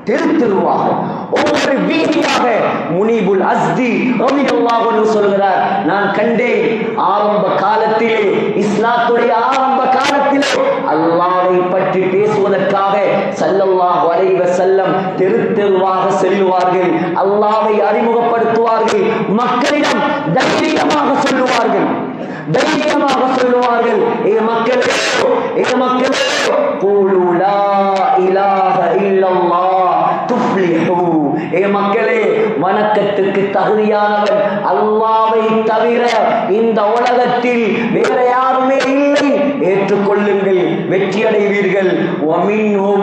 [SPEAKER 2] தெரு தெருவாக, ஒவ்வொரு வீதியாக. முனீபுல் அஸ்தி ரலியல்லாஹு அன்ஹு சொல்கிறார், நான் கண்டேன் ஆரம்ப காலத்திலே, இஸ்லாத்துடைய ஆரம்ப காலத்திலே அல்லாஹ்வை பற்றி பேசுவதற்காக ஸல்லல்லாஹு அலைஹி வஸல்லம் தெரு தெருவாக செல்லுவார்கள். அல்லாஹ்வை அறிமுகப்படுத்துவார்கள். மக்களிடம் தைரியமாக சொல்லுவார்கள், தைரியமாக சொல்லுவார்கள், ஏ மக்களே, ஏ மக்களே, கூலு லா தகுதியானவன் அல்லாஹ்வை தவிர இந்த உலகத்தில் வேற யாருமே இல்லை, ஏற்றுக்கொள்ளுங்கள், வெற்றி அடைவீர்கள். وَمِنْهُمْ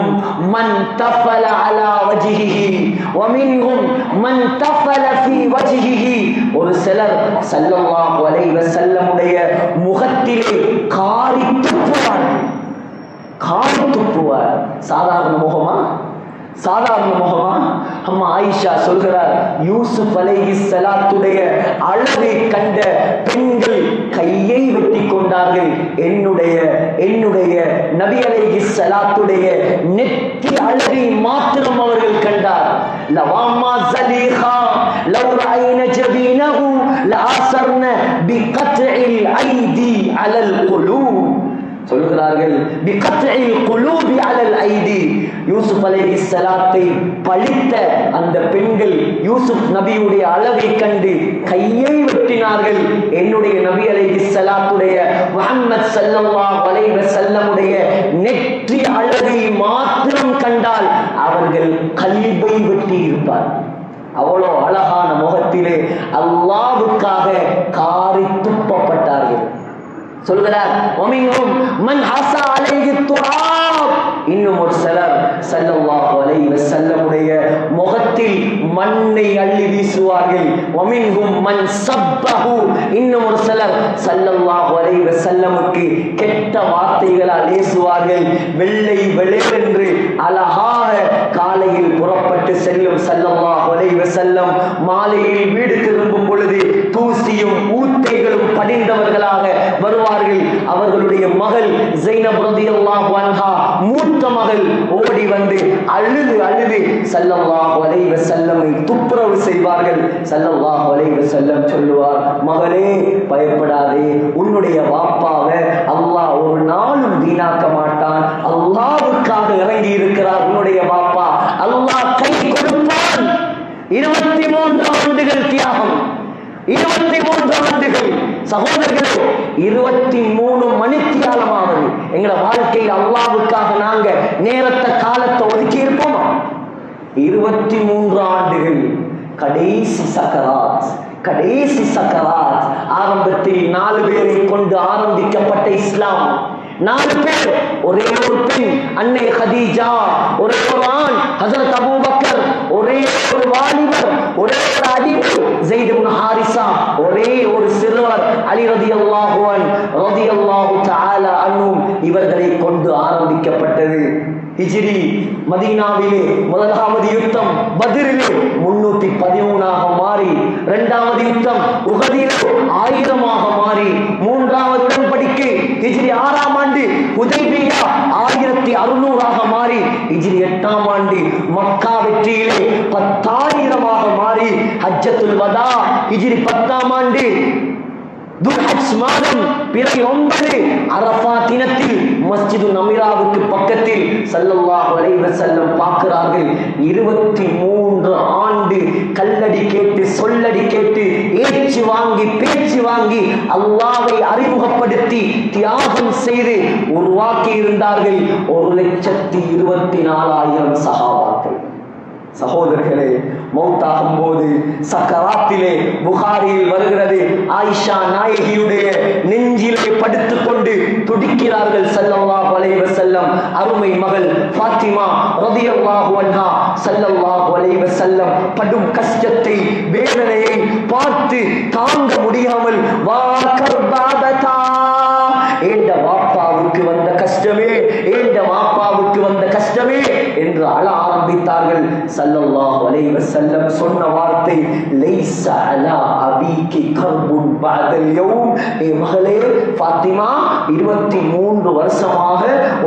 [SPEAKER 2] مَنْ تَفَلَ عَلَى وَجْهِهِ وَمِنْهُمْ مَنْ تَفَلَ فِي وَجْهِهِ. ஒரு சிலர் ஸல்லல்லாஹு அலைஹி வஸல்லம் உடைய முகத்திலே காரி துப்புவார். சாதாரண முகமா? சாதாரண முகமா? அம்மா ஆயிஷா சொல்கிறார், யூசுப் அலைஹிஸ்ஸலாத்துடைய அழகை கண்ட பெண்கள் கையை வெட்டி கொண்டார்கள். என்னுடைய நபி அலைஹிஸ்ஸலாத்துடைய நெற்றி அழகை மாத்திரம் அவர்கள் கண்டார். லவாமா ஸலீஹா லவ் ரஐன ஜபீனஹு லஅஸர்ன பிகத்இல் ஐதி அலல் குலூப். சொல்கிறார்கள், பிகத்இல் குலூபி அலல் ஐதி. யூசுப் அலைஹிஸ்ஸலாத்தை பழித்த அந்த பெண்கள் யூசுப் நபியுடைய அழகை கண்டு கையை வெட்டினார்கள். என்னுடைய நபி அலைஹிஸ்ஸலாத்துடைய முஹம்மது ஸல்லல்லாஹு அலைஹி வஸல்லமுடைய நெற்றி அழகை மாத்திரம் கண்டால் அவர்கள் கல்பை வெட்டி இருப்பார். அவ்வளோ அழகான முகத்திலே அல்லாஹ்வுக்காக காரி துப்பப்பட்டார்கள். சொல்கிறார், وَمِنْهُمْ مَنْ حَصَى عَلَيْهِ التُّرَابُ. இன்னும் ஒரு சிலர் ஸல்லல்லாஹு அலைஹி வஸல்லமுடைய முகத்தில் மண்ணை அள்ளி வீசுவார்கள். وَمِنْهُمْ مَنْ سَبَّهُ. இன்னும் ஒரு சிலர் ஸல்லல்லாஹு அலைஹி வஸல்லமுக்கு கெட்ட வார்த்தைகளால் ஏசுவார்கள். வெள்ளை வெளேரென்று அழகாக காலையில் புறப்பட்டு செல்லும் ஸல்லல்லாஹு அலைஹி வஸல்லம் மாலையில் வீடு திரும்பும் பொழுது தூசியும் ஊத்தைகளும் படிந்தவர்களாக வருவார்கள். அவர்களுடைய மகள் ஸைனப் ரலியல்லாஹு அன்ஹா, மூத்த மகள், ஓடி வந்து அழுது ஸல்லல்லாஹு அலைஹி வஸல்லமை துப்புரவு செய்வார்கள். ஸல்லல்லாஹு அலைஹி வஸல்லம் சொல்லுவார், மகளே பயப்படாதே, உன்னுடைய வாப்பாவை அல்லாஹ் ஒரு நாளும் வீணாக்க மாட்டான். அல்லாஹ்வுக்காக இறங்கி இருக்கிறார் உன்னுடைய வாப்பா, அல்லாஹ் கை கொடுப்பான். 23 ஆண்டுகள் தியாகம், 23 ஆண்டுகள். சகோதரர்களே, 23 மணித்தியாலமாவது எங்களோட வாழ்க்கையில் அல்லாஹ்வுக்காக நாங்க நேரத்தை காலத்தை ஒதுக்கி இருப்போமா? 23 ஆண்டுகள். கடைசி சக்கராத். ஆரம்பத்தில் 4 பேரை கொண்டு ஆரம்பிக்கப்பட்ட இஸ்லாம். 4 பேர், ஒரே ஒரு பெண் அன்னை ஹதீஜா, ஒரே ஒரு ஆண் ஹஜ்ரத் அபூபக்கர், ஒரே ஒரு வாலிபர், ஒரே ஒரு அடிமை ஸைத் இப்னு ஹாரிஸா, ஒரே ஒரு சிறுவர் அலி ரலியல்லாஹு தஆலா அன்ஹும். இவர்களை கொண்டு ஆரம்பிக்கப்பட்டது. ஹிஜ்ரி மதீனாவிலே முதலாவது யுத்தம் பத்ரிலே 313ஆக மாறி, இரண்டாவது யுத்தம் உஹதிலே 1000ஆக மாறி, மூன்றாவது உடன்படிக்கை ஹிஜ்ரி 6ஆம் ஆண்டு ஹுதைபியா 1600ஆக மாறி, ஹிஜ்ரி 8ஆம் ஆண்டு மக்கா வெற்றியிலே 10,000ஆக மாறி, ஹஜ்ஜத்துல் வதா ஹிஜ்ரி 10ஆம் ஆண்டு துல்ஹஜ் மாதம் பிறை 9 அரஃபா தினத்தில் மஸ்ஜிது நமிராவுக்கு பக்கத்தில் ஸல்லல்லாஹு அலைஹி வஸல்லம் பார்க்கிறார்கள். 23 ஆண்டு கல்லடி கேட்டு, சொல்லடி கேட்டு, ஏச்சு வாங்கி, பேச்சு வாங்கி, அல்லாஹ்வை அறிமுகப்படுத்தி தியாகம் செய்து உருவாக்கி இருந்தார்கள் 1,24,000 சஹாபாக்கள். சகோதரர்களே, மௌத்தாகும் போது சக்கராத்திலே புகாரியில் வருகிறது, ஆயிஷா நாயகியுடைய நெஞ்சிலே படுத்துக் கொண்டு துடிக்கிறார்கள் ஸல்லல்லாஹு அலைஹி வஸல்லம். அருமை மகள் ஃபாத்திமா ரலியல்லாஹு அன்ஹா ஸல்லல்லாஹு அலைஹி வஸல்லம் படும் கஷ்டத்தை, வேதனையை பார்த்து தாங்க முடியாமல், வா கர்பாததா, ஏண்ட வாப்பாவுக்கு வந்த கஷ்டமே, ஏண்ட வாப்பாவுக்கு வந்த கஷ்டமே என்று அழ ஆரம்பித்தார்கள். ஸல்லல்லாஹு அலைஹி வஸல்லம் சொன்ன வார்த்தை, லைஸ அலா அபீகி கர்புன் பஅதல் யௌம். ஏ மகளே ஃபாத்திமா, 23 வருஷமாக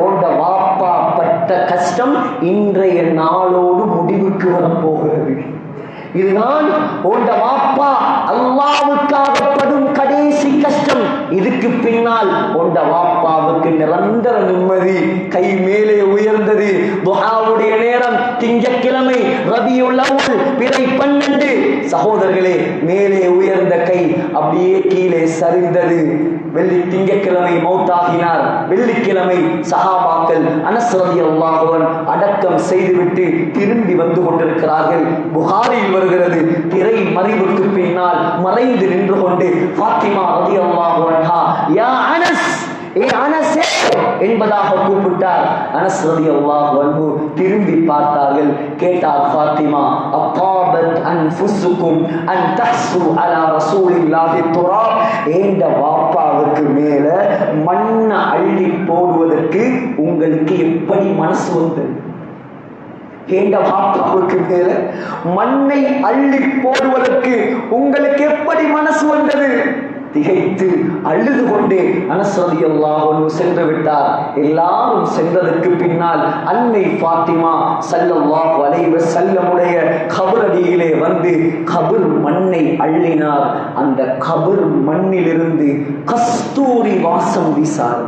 [SPEAKER 2] உன்ட வாப்பா பட்ட கஷ்டம் இன்றைய நாளோடு முடிவுக்கு வரப்போகிறது. இதுதான் உன்ட வாப்பா அல்லாஹ்வுக்காக படும் கடைசி கஷ்டம். இதுக்கு பின்னால் உன்ட வாப்பாவுக்கு நிரந்தர நிம்மதி. கை மேலே உயர்ந்தது. துஆவுடைய நேரம், திங்கட்கிழமை ரபியுல் அவ்வல் பிறை 12. சகோதரர்களே, மேலே உயர்ந்த கை அப்படியே கீழே சரிந்தது. திங்கட்கிழமை மௌத்தாகினார். வெள்ளிக்கிழமை சஹாபாக்கள் அனஸ் ரலியல்லாஹு அன்ஹு அடக்கம் செய்துவிட்டு திரும்பி வந்து கொண்டிருக்கிறார்கள். புகாரில் வருகிறது, திரை மறைவுக்கு பின்னால் மறைந்து நின்று கொண்டு ஃபாத்திமா ரலியல்லாஹு அன்ஹா யா அனஸ், ஏ அனஸே என்பதாக கூப்பிட்டார். அனஸ் ரலியல்லாஹு அன்ஹு திரும்பி பார்த்தார்கள். கேட்டார் ஃபாத்திமா, அத்தாபத் அன்ஃபுசுக்கும் அன் தஹ்சு அலா ரசூலில்லாஹி துராப், ஏண்ட வாப்பாவுக்கு மேல மண்ணை அள்ளி போடுவதற்கு உங்களுக்கு எப்படி மனசு வந்தது? ஏண்ட வாப்பாவுக்கு மேல மண்ணை அள்ளி போடுவதற்கு உங்களுக்கு எப்படி மனசு வந்தது? திகைத்து அழுது கொண்டே அனஸ் ரலியல்லாஹு அன்ஹு சென்று விட்டார். எல்லாரும் சென்றதற்கு பின்னால் அன்னை ஃபாத்திமா ஸல்லல்லாஹு அலைஹி வஸல்லமுடைய கபரடியிலே வந்து கபர் மண்ணை அள்ளினார். அந்த கபர் மண்ணிலிருந்து கஸ்தூரி வாசம் வீசார்.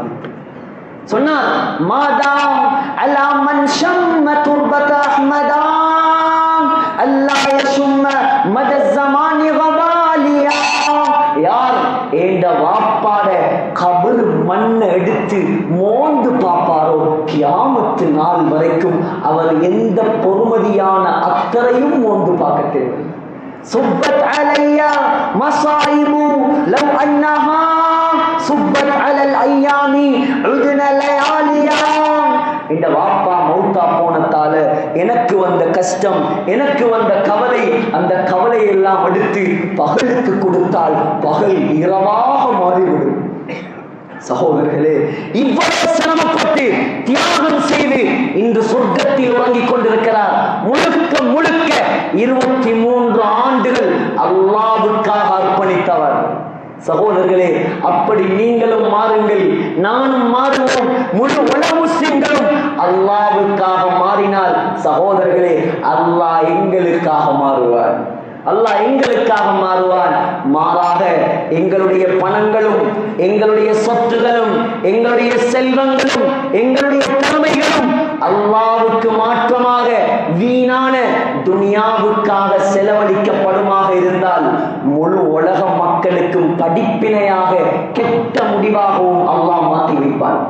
[SPEAKER 2] சொன்னார், மாதாம் அலா மன் ஷம்ம துர்பத அஹ்மதான் அல்லா யஷும்ம மத ஸமானி கபாலியா. யார் ஏண்ட வாப்பாட கபர் மண்ணை எடுத்து மோந்து பார்ப்பாரோ கியாமத்து நாள் வரைக்கும் அவர் எந்த பொறுமதியான அக்கறையும் மோந்து பார்க்க தேவை. சுப்பத் அலையா மசாயிபு லவ் அன்னஹா சுப்பத் அலல் ஐயாமி உதுன லயாலியா. இந்த வாப்பா மௌத்தா போனதால எனக்கு வந்த கஷ்டம், எனக்கு வந்த கவலை, அந்த கவலை எல்லாம் எடுத்து பகலுக்கு கொடுத்தால் பகல் இரவாக மாறிவிடும். சகோதரர்களே, இவ்வளவு சிரமப்பட்டு தியாகம் செய்து இன்று சொர்க்கத்தில் உறங்கிக் கொண்டிருக்கிறார். முழுக்க முழுக்க 23 ஆண்டுகள் அல்லாஹ்வுக்காக அர்ப்பணித்தவர். சகோதரர்களே, அப்படி நீங்களும் மாறுங்கள், நானும் மாறுவோம். முழு உலக முஸ்லிம்களும் அல்லாஹ்வுக்காக மாறினால் சகோதரர்களே, அல்லாஹ் எங்களுக்காக மாறுவார். அல்லாஹ் எங்களுக்காக மாறுவான். மாறாக எங்களுடைய பணங்களும், எங்களுடைய சொத்துகளும், எங்களுடைய செல்வங்களும், எங்களுடைய திறமைகளும் அல்லாஹ்வுக்கு மாற்றமாக வீணான துனியாவுக்காக செலவழிக்கப்படுமாக இருந்தால் முழு உலக மக்களுக்கும் படிப்பினையாக கெட்ட முடிவாகவும் அல்லாஹ் மாற்றி வைப்பான்.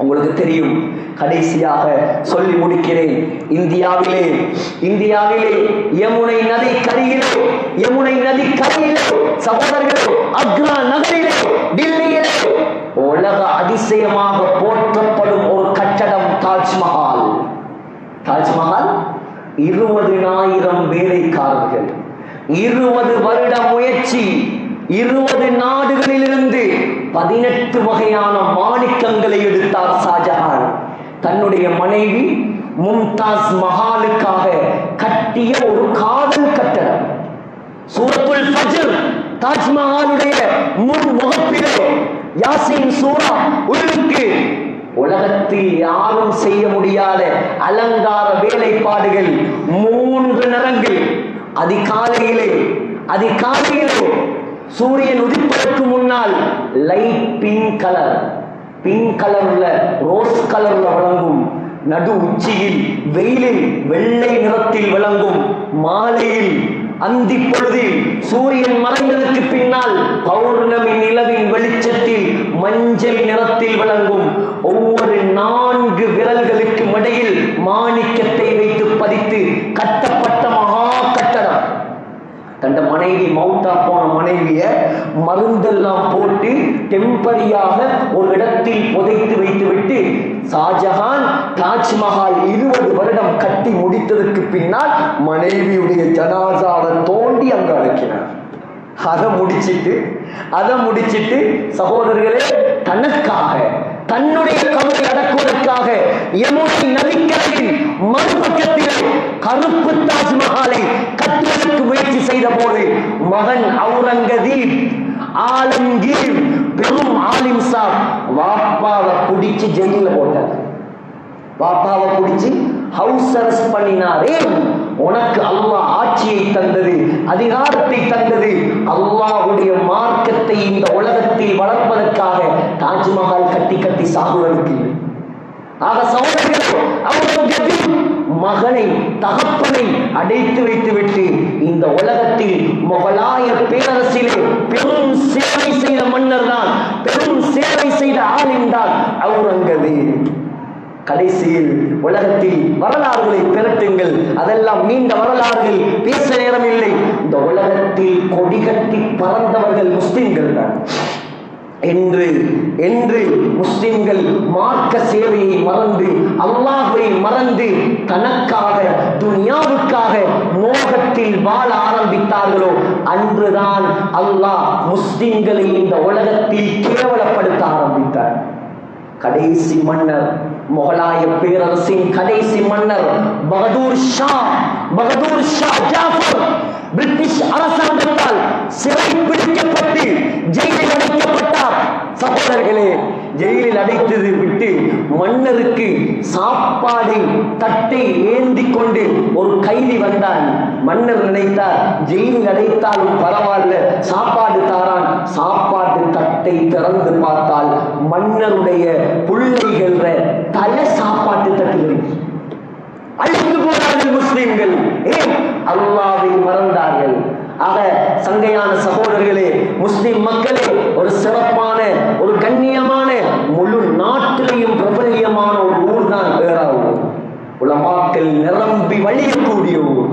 [SPEAKER 2] உங்களுக்கு தெரியும், கடைசியாக சொல்லி முடிக்கிறேன். இந்தியாவிலே யமுனை நதி கரையிலே சகோதரர்களே, அக்ரா நகரிலே, டில்லியிலே உலக அதிசயமாக போற்றப்படும் ஒரு கட்டடம் தாஜ்மஹால். 20,000 வேலைக்காரர்கள், 20 வருட முயற்சி, 20 நாடுகளிலிருந்து 18 வகையான மாணிக்கங்களை எடுத்தார் ஷாஜஹான். தன்னுடைய மனைவி மும்தாஸ் மஹாலுக்காக கட்டிய ஒரு காதல் கட்டடம். சூரத்துல் ஃபஜ்ர் தாஜ்மஹாலுடைய முன் முகப்பிலே யாசீன் சூரா உள்ளுக்கு உலகத்தில் யாரும் செய்ய முடியாத அலங்கார வேலைப்பாடுகள், 3 நிறங்கள். அதிகாலையிலே சூரியன் உதிப்பதற்கு முன்னால் லைட் பிங்க் கலர்ல ரோஸ் கலர்ல விளங்கும். நடு உச்சியில் வெயிலில் வெள்ளை நிறத்தில் விளங்கும். மாலையில் அந்தி பொழுதில் சூரியன் மறைந்ததற்கு பின்னால் பௌர்ணமி நிலவின் வெளிச்சத்தில் மஞ்சள் நிறத்தில் விளங்கும். ஒவ்வொரு 4 விரல்களுக்கு இடையில் மாணிக்கத்தை வைத்து பதித்து கட்டப்பட்ட மகா கட்டடம். தன் மனைவி மௌத்தா போன மனைவிய மருந்தெல்லாம் போட்டு டெம்பரியாக ஒரு இடத்தில் புதைத்து வைத்துவிட்டு ஷாஜஹான் தாஜ்மஹால் 20 வருடம் கட்டி முடித்ததற்கு பின்னால் மனைவியுடைய ஜனாசாவை தோண்டி அங்கு அடக்கினார். அதை முடிச்சிட்டு சகோதரர்களே, தனக்காக தன்னுடைய கவலை அடக்குவதற்காக யமுனை நதிக்கரையின் மறுபக்கத்திலே கருப்பு தாஜ்மஹாலை கட்டுவதற்கு முயற்சி செய்த போது மகன் அவுரங்கசீப் ஆலம்கீர் பெரும் ஆலிம் சாப் வாப்பாவை பிடிச்சு ஜெயில போட்டார். வாப்பாவை பிடிச்சு ஹவுஸ் அரெஸ்ட் பண்ணினாரே. உனக்கு அல்லாஹ் ஆட்சியை தந்தது, அதிகாரத்தை தந்தது, அல்லாஹ்வுடைய மார்க்கத்தை இந்த உலகத்தில் வளர்ப்பதற்காக தாஜ்மஹால் கட்டி சாகுவதற்கு. ஆக சகோதரர்களே, அவர்கள் மகனை தகப்பனை அடைத்து வைத்துவிட்டு இந்த உலகத்தில் முகலாய பேரரசிலே பெரும் சேவை செய்த மன்னர் தான், பெரும் சேவை செய்த ஆளின் தான் அவுரங்கசீப். கடைசியில் உலகத்தில் வரலாறுகளை திரட்டுங்கள், அதெல்லாம் நீண்ட வரலாறுகள், பேச நேரம் இல்லை. இந்த உலகத்தில் கொடிகட்டி பறந்தவர்கள் முஸ்லிம்கள் தான். என்று முஸ்லிம்கள் மார்க்க சேவையை மறந்து, அல்லாஹ்வை மறந்து, தனக்காக துனியாவுக்காக மோகத்தில் வாழ ஆரம்பித்தார்களோ அன்றுதான் அல்லாஹ் முஸ்லிம்களை இந்த உலகத்தில் கேவலப்படுத்த ஆரம்பித்தார். கடைசி மன்னர், முகலாய பேரரசின் கடைசி மன்னர் பகதூர் ஷா ஜாஃபர் பிரிட்டிஷ் அரசாங்கத்தால் சிறை பிடிக்கப்பட்டு ஜெயிலில் அடைக்கப்பட்டார். சகோதரர்களே, ஜெயிலில் அடைத்தது விட்டு மன்னருக்கு சாப்பாடு தட்டை ஏந்தி கொண்டு ஒரு கைதி வந்தான். மன்னர் நினைத்தார், ஜெயிலில் அடைத்தாலும் பரவாயில்ல, சாப்பாடு தாரான். சாப்பாட்டு தட்டை திறந்து பார்த்தால் மன்னருடைய பிள்ளைகள் தலை சாப்பாட்டு தட்டுகள். அழிந்து போனார்கள் முஸ்லிம்கள். ஏன்? அல்லாஹ்வை மறந்தார்கள். ஆக சங்கையான சகோதரர்களே, முஸ்லிம் மக்களே, ஒரு சிறப்பான, ஒரு கண்ணியமான, முழு நாட்டிலையும் பிரபல்யமான ஒரு ஊர் தான் ஏறாவூர். உலமாக்கள் நிரம்பி வழியக்கூடிய ஊர்,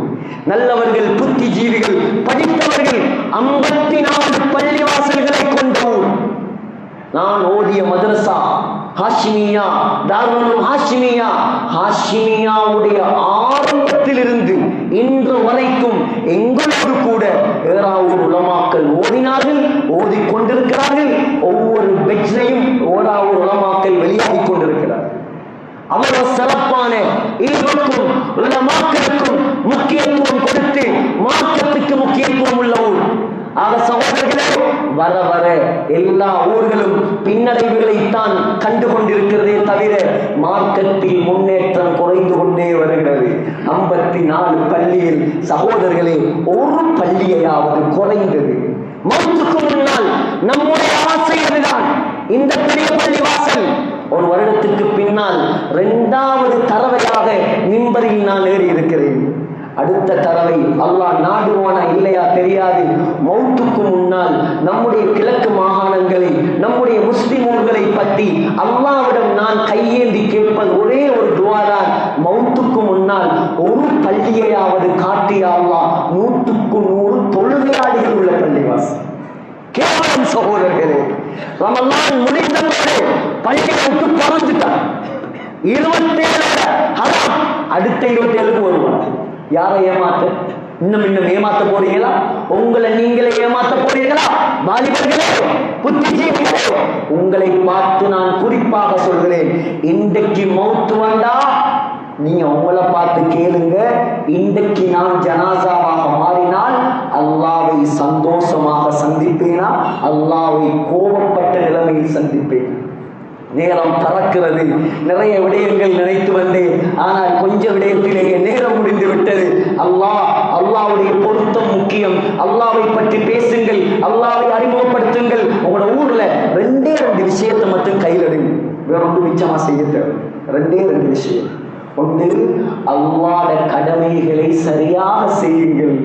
[SPEAKER 2] நல்லவர்கள், புத்திஜீவிகள், படித்தவர்கள், 54 பள்ளிவாசல்களை கொண்ட ஊர். நான் ஓதிய மதரசா ஹாஷிமியா, தாருல் ஹாஷிமியா, ஹாஷிமியாவுடைய ஆரம்பத்திலிருந்து இன்று வரைக்கும் எங்களோடு கூட ஏறாவூர் உலமாக்கள் ஓதினார்கள், ஓதிக்கொண்டிருக்கிறார்கள். ஒவ்வொரு பெட்லையும் ஓராவூர் உலமாக்கள் வெளியாகி கொண்டிருக்கிறார்கள். அவர் சிறப்பான இல்முக்கும் உலமாக்களுக்கும் முக்கியத்துவம் கொடுத்து மார்க்கத்துக்கு முக்கியத்துவம் உள்ள ஊர். ஆக சகோதரர்களே, வர வர எல்லா ஊர்களும் பின்னடைவுகளைத்தான் கண்டு கொண்டிருக்கிறதே தவிர மார்க்கத்தில் முன்னேற்றம் குறைந்து கொண்டே வருகிறது. 54 பள்ளியில் சகோதரர்களே, ஒரு பள்ளியையாவது குறைந்தது. மௌத்துக்கு முன்னால் நம்முடைய ஆசை அதுதான். இந்த பெரிய பள்ளிவாசல் ஒரு வருடத்துக்கு பின்னால் 2வது தடவையாக மிம்பரில் நான் ஏறி இருக்கிறேன். அடுத்த தடவை அல்லாஹ் நாடுவானா இல்லையா தெரியாது. மௌத்துக்கு முன்னால் நம்முடைய கிழக்கு மாகாணங்களை, நம்முடைய முஸ்லிம் ஊர்களை பற்றி அல்லாஹ்விடம் நான் கையேந்தி கேட்பது ஒரே ஒரு துஆ தான். மௌத்துக்கு முன்னால் ஒரு பள்ளியையாவது காட்டிய அல்லாஹ் 100க்கு 100 தொழுகையாளிகள் உள்ள பள்ளிவாசல். கேவலம் சகோதரர்களே, ரமலான் முடிந்தபோது பள்ளியை விட்டு பறந்துட்டார். 27 ஹராம், அடுத்த 27க்கு வருவார். யாரை ஏமாத்த? இன்னும் ஏமாத்த போறீங்களா? உங்களை நீங்களே ஏமாத்த போறீங்களா? வாலிபர்களே, புத்திஜீவிகளே, உங்களை பார்த்து நான் குறிப்பாக சொல்கிறேன். இன்றைக்கு மௌத்து வந்தா நீங்க உங்களை பார்த்து கேளுங்க, இன்றைக்கு நான் ஜனாசாவாக மாறினால் அல்லாஹ்வை சந்தோஷமாக சந்திப்பேனா, அல்லாஹ்வை கோபப்பட்ட நிலைமையில் சந்திப்பேன்? நேரம் பறக்கிறது. நிறைய விடயங்கள் நினைத்து வந்தேன், ஆனால் கொஞ்ச விடயத்திலேயே நேரம் முடிந்து விட்டது. அல்லாஹ்வுடைய பொருத்தம் முக்கியம். அல்லாஹ்வை பற்றி பேசுங்கள், அல்லாஹ்வை அறிமுகப்படுத்துங்கள். உங்களோட ஊர்ல 2 விஷயத்தை மட்டும் கையில் எடுங்க, வேற ஒன்று மிச்சமா செய்ய தேவை. 2 விஷயம். ஒன்று, அல்லாஹ்வுடைய கடமைகளை சரியாக செய்யுங்கள்,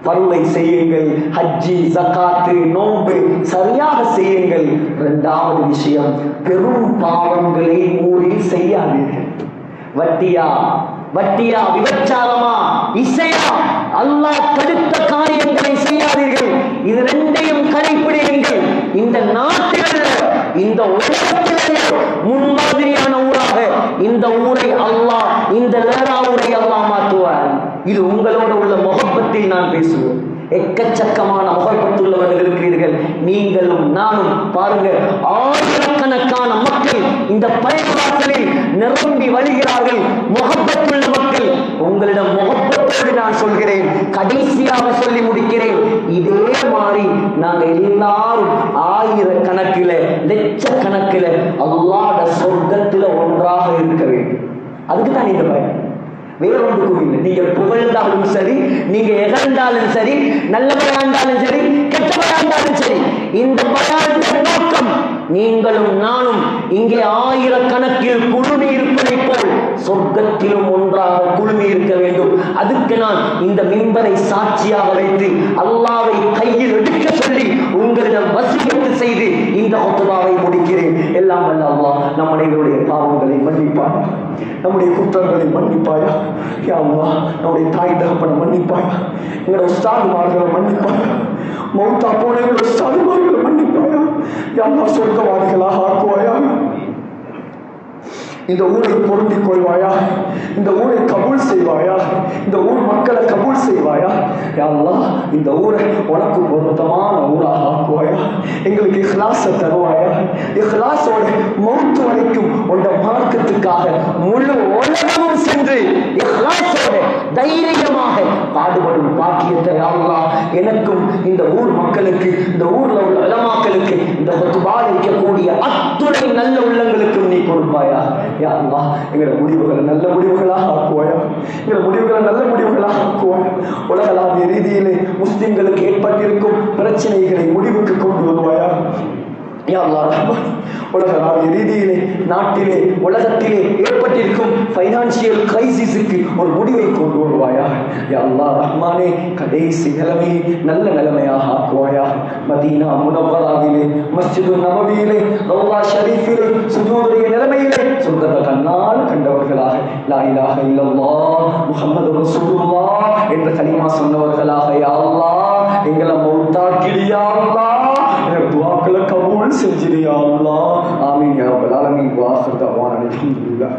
[SPEAKER 2] பருளை செய்யுங்கள், ஹஜ்ஜி, ஜகாத்து, நோன்பு சரியாக செய்யுங்கள். 2வது விஷயம், பெரும் பாவங்களை ஊரில் செய்யாதீர்கள். வட்டியா, விபச்சாரமா, இசையா, அல்லாஹ் தடுத்த காரியங்களை செய்யாதீர்கள். இது 2ஐயும் கடைபிடியுங்கள். இந்த நாட்டில், இந்த உலகத்திலே முன்மாதிரியான ஊராக இந்த ஊரை அல்லாஹ், இந்த ஊரை அல்லாஹ் மாற்றுவார். இது உங்களோட உள்ள முகப்பத்தில் நான் பேசுவோம். எக்கச்சக்கமான முகப்பத்துள்ளவர்கள் இருக்கிறீர்கள், நீங்களும் நானும். பாருங்க, ஆயிரக்கணக்கான மக்கள் இந்த பள்ளிவாசலில் நிரம்பி வழிகிறார்கள். முகப்பத்துள்ள மக்கள். உங்களிடம் முகப்பத்தோடு நான் சொல்கிறேன், கடைசியாக சொல்லி முடிக்கிறேன். இதே மாதிரி நாங்க எல்லாரும் ஆயிரக்கணக்கில், லட்சக்கணக்கில் அல்லாஹ்வுடைய சொர்க்கத்தில் ஒன்றாக இருக்க வேண்டும். அதுக்கு தான் இந்த பயன், வேறொன்றுக்கும் இல்லை. நீங்க புகழ்ந்தாலும் சரி, நீங்க எகழ்ந்தாலும் சரி, நல்ல பயாண்டாலும் சரி, கெட்ட பயாண்டாலும் சரி, இந்த பயாண்ட நோக்கம் நீங்களும் நானும் இங்கே ஆயிரக்கணக்கில் குழுமி இருப்பதை போல் சொர்க்கத்திலும் ஒன்றாக குழுமி இருக்க வேண்டும். அதுக்கு நான் இந்த மிம்பரை சாட்சியாக வைத்து அல்லாஹ்வை கையில் எடுக்க சொல்லி உங்களிடம் வசியத்து செய்து இந்த குத்பாவை முடிக்கிறேன். எல்லாம் வல்ல அல்லாஹ் நம் அனைவருடைய பாவங்களை மன்னிப்பாயா, நம்முடைய குற்றங்களை மன்னிப்பாயா யா அல்லாஹ், நம்முடைய தாய் தகப்பனை மன்னிப்பாயா, எங்களோட உஸ்தாதுமார்களை மன்னிப்பாயா, மௌத்தா போன எங்களோட உஸ்தாதுமார்களை மன்னிப்பாயா யா அல்லாஹ், சொர்க்கவாதிகளாக ஆக்குவாயா, இந்த ஊரை பொருந்திக் கொள்வாயா, இந்த ஊரை கபூல் செய்வாயா, இந்த ஊர் மக்களை கபூல் செய்வாயா யா அல்லாஹ், இந்த ஊரை உனக்கு பொருத்தமான ஊராக ஆக்குவாயா, எங்களுக்கு இஹ்லாஸை தருவாயா, இஹ்லாஸோட மௌத்து வரைக்கும் உண்ட மார்க்கத்துக்காக முழு உலகமும் சென்று இஹ்லாஸோட தைரியமாக பாடுபடும் பாக்கியத்தை யா அல்லாஹ் எனக்கும் இந்த ஊர் மக்களுக்கு, இந்த ஊர்ல உள்ள உலமாக்களுக்கு, இந்த குத்பாவில் இருக்கக்கூடிய அத்துணை நல்ல உள்ளங்களுக்கும் நீ கொடுப்பாயா யா அல்லாஹ். எங்களோட முடிவுகளை நல்ல முடிவுகளாக ஆக்குவாயா, எங்களோட முடிவுகளை நல்ல முடிவுகளாக ஆக்குவாயா. உலகளாவிய ரீதியிலே முஸ்லிம்களுக்கு ஏற்பட்டிருக்கும் பிரச்சனைகளை முடிவுக்கு கொண்டு வருவாயா யா அல்லாஹ் ரஹ்மான். உலகளாவிய ரீதியிலே நாட்டிலே உலகத்திலே ஏற்பட்டிருக்கும் பைனான்சியல் கிரைசிஸுக்கு ஒரு முடிவை கொண்டு வருவாயா யா அல்லாஹ் ரஹ்மானே. கடைசி நிலைமை நல்ல நிலைமையாக ஆக்குவாயா. மதீனா முனவ்வராவிலே, மஸ்ஜிது நபவியிலே, ரௌலா ஷரீஃபிலே சுஜூதுடைய நிலைமையிலே சொர்க்கத்தை கண்ணால் கண்டவர்களாக லா இலாஹ இல்லல்லாஹ் முஹம்மது ரசூலுல்லாஹ் என்ற கலிமா சொன்னவர்களாக யா அல்லாஹ் எங்களை மௌத்தாக்கிறியா அல்லாஹ், எங்கள் துஆக்களை கபூல் செஞ்சிரியா அல்லாஹ். ஆமீன் யா ரப்பல் ஆலமீன். வா ஆகிர் தஅவானா அல்ஹம்துலில்லாஹ்.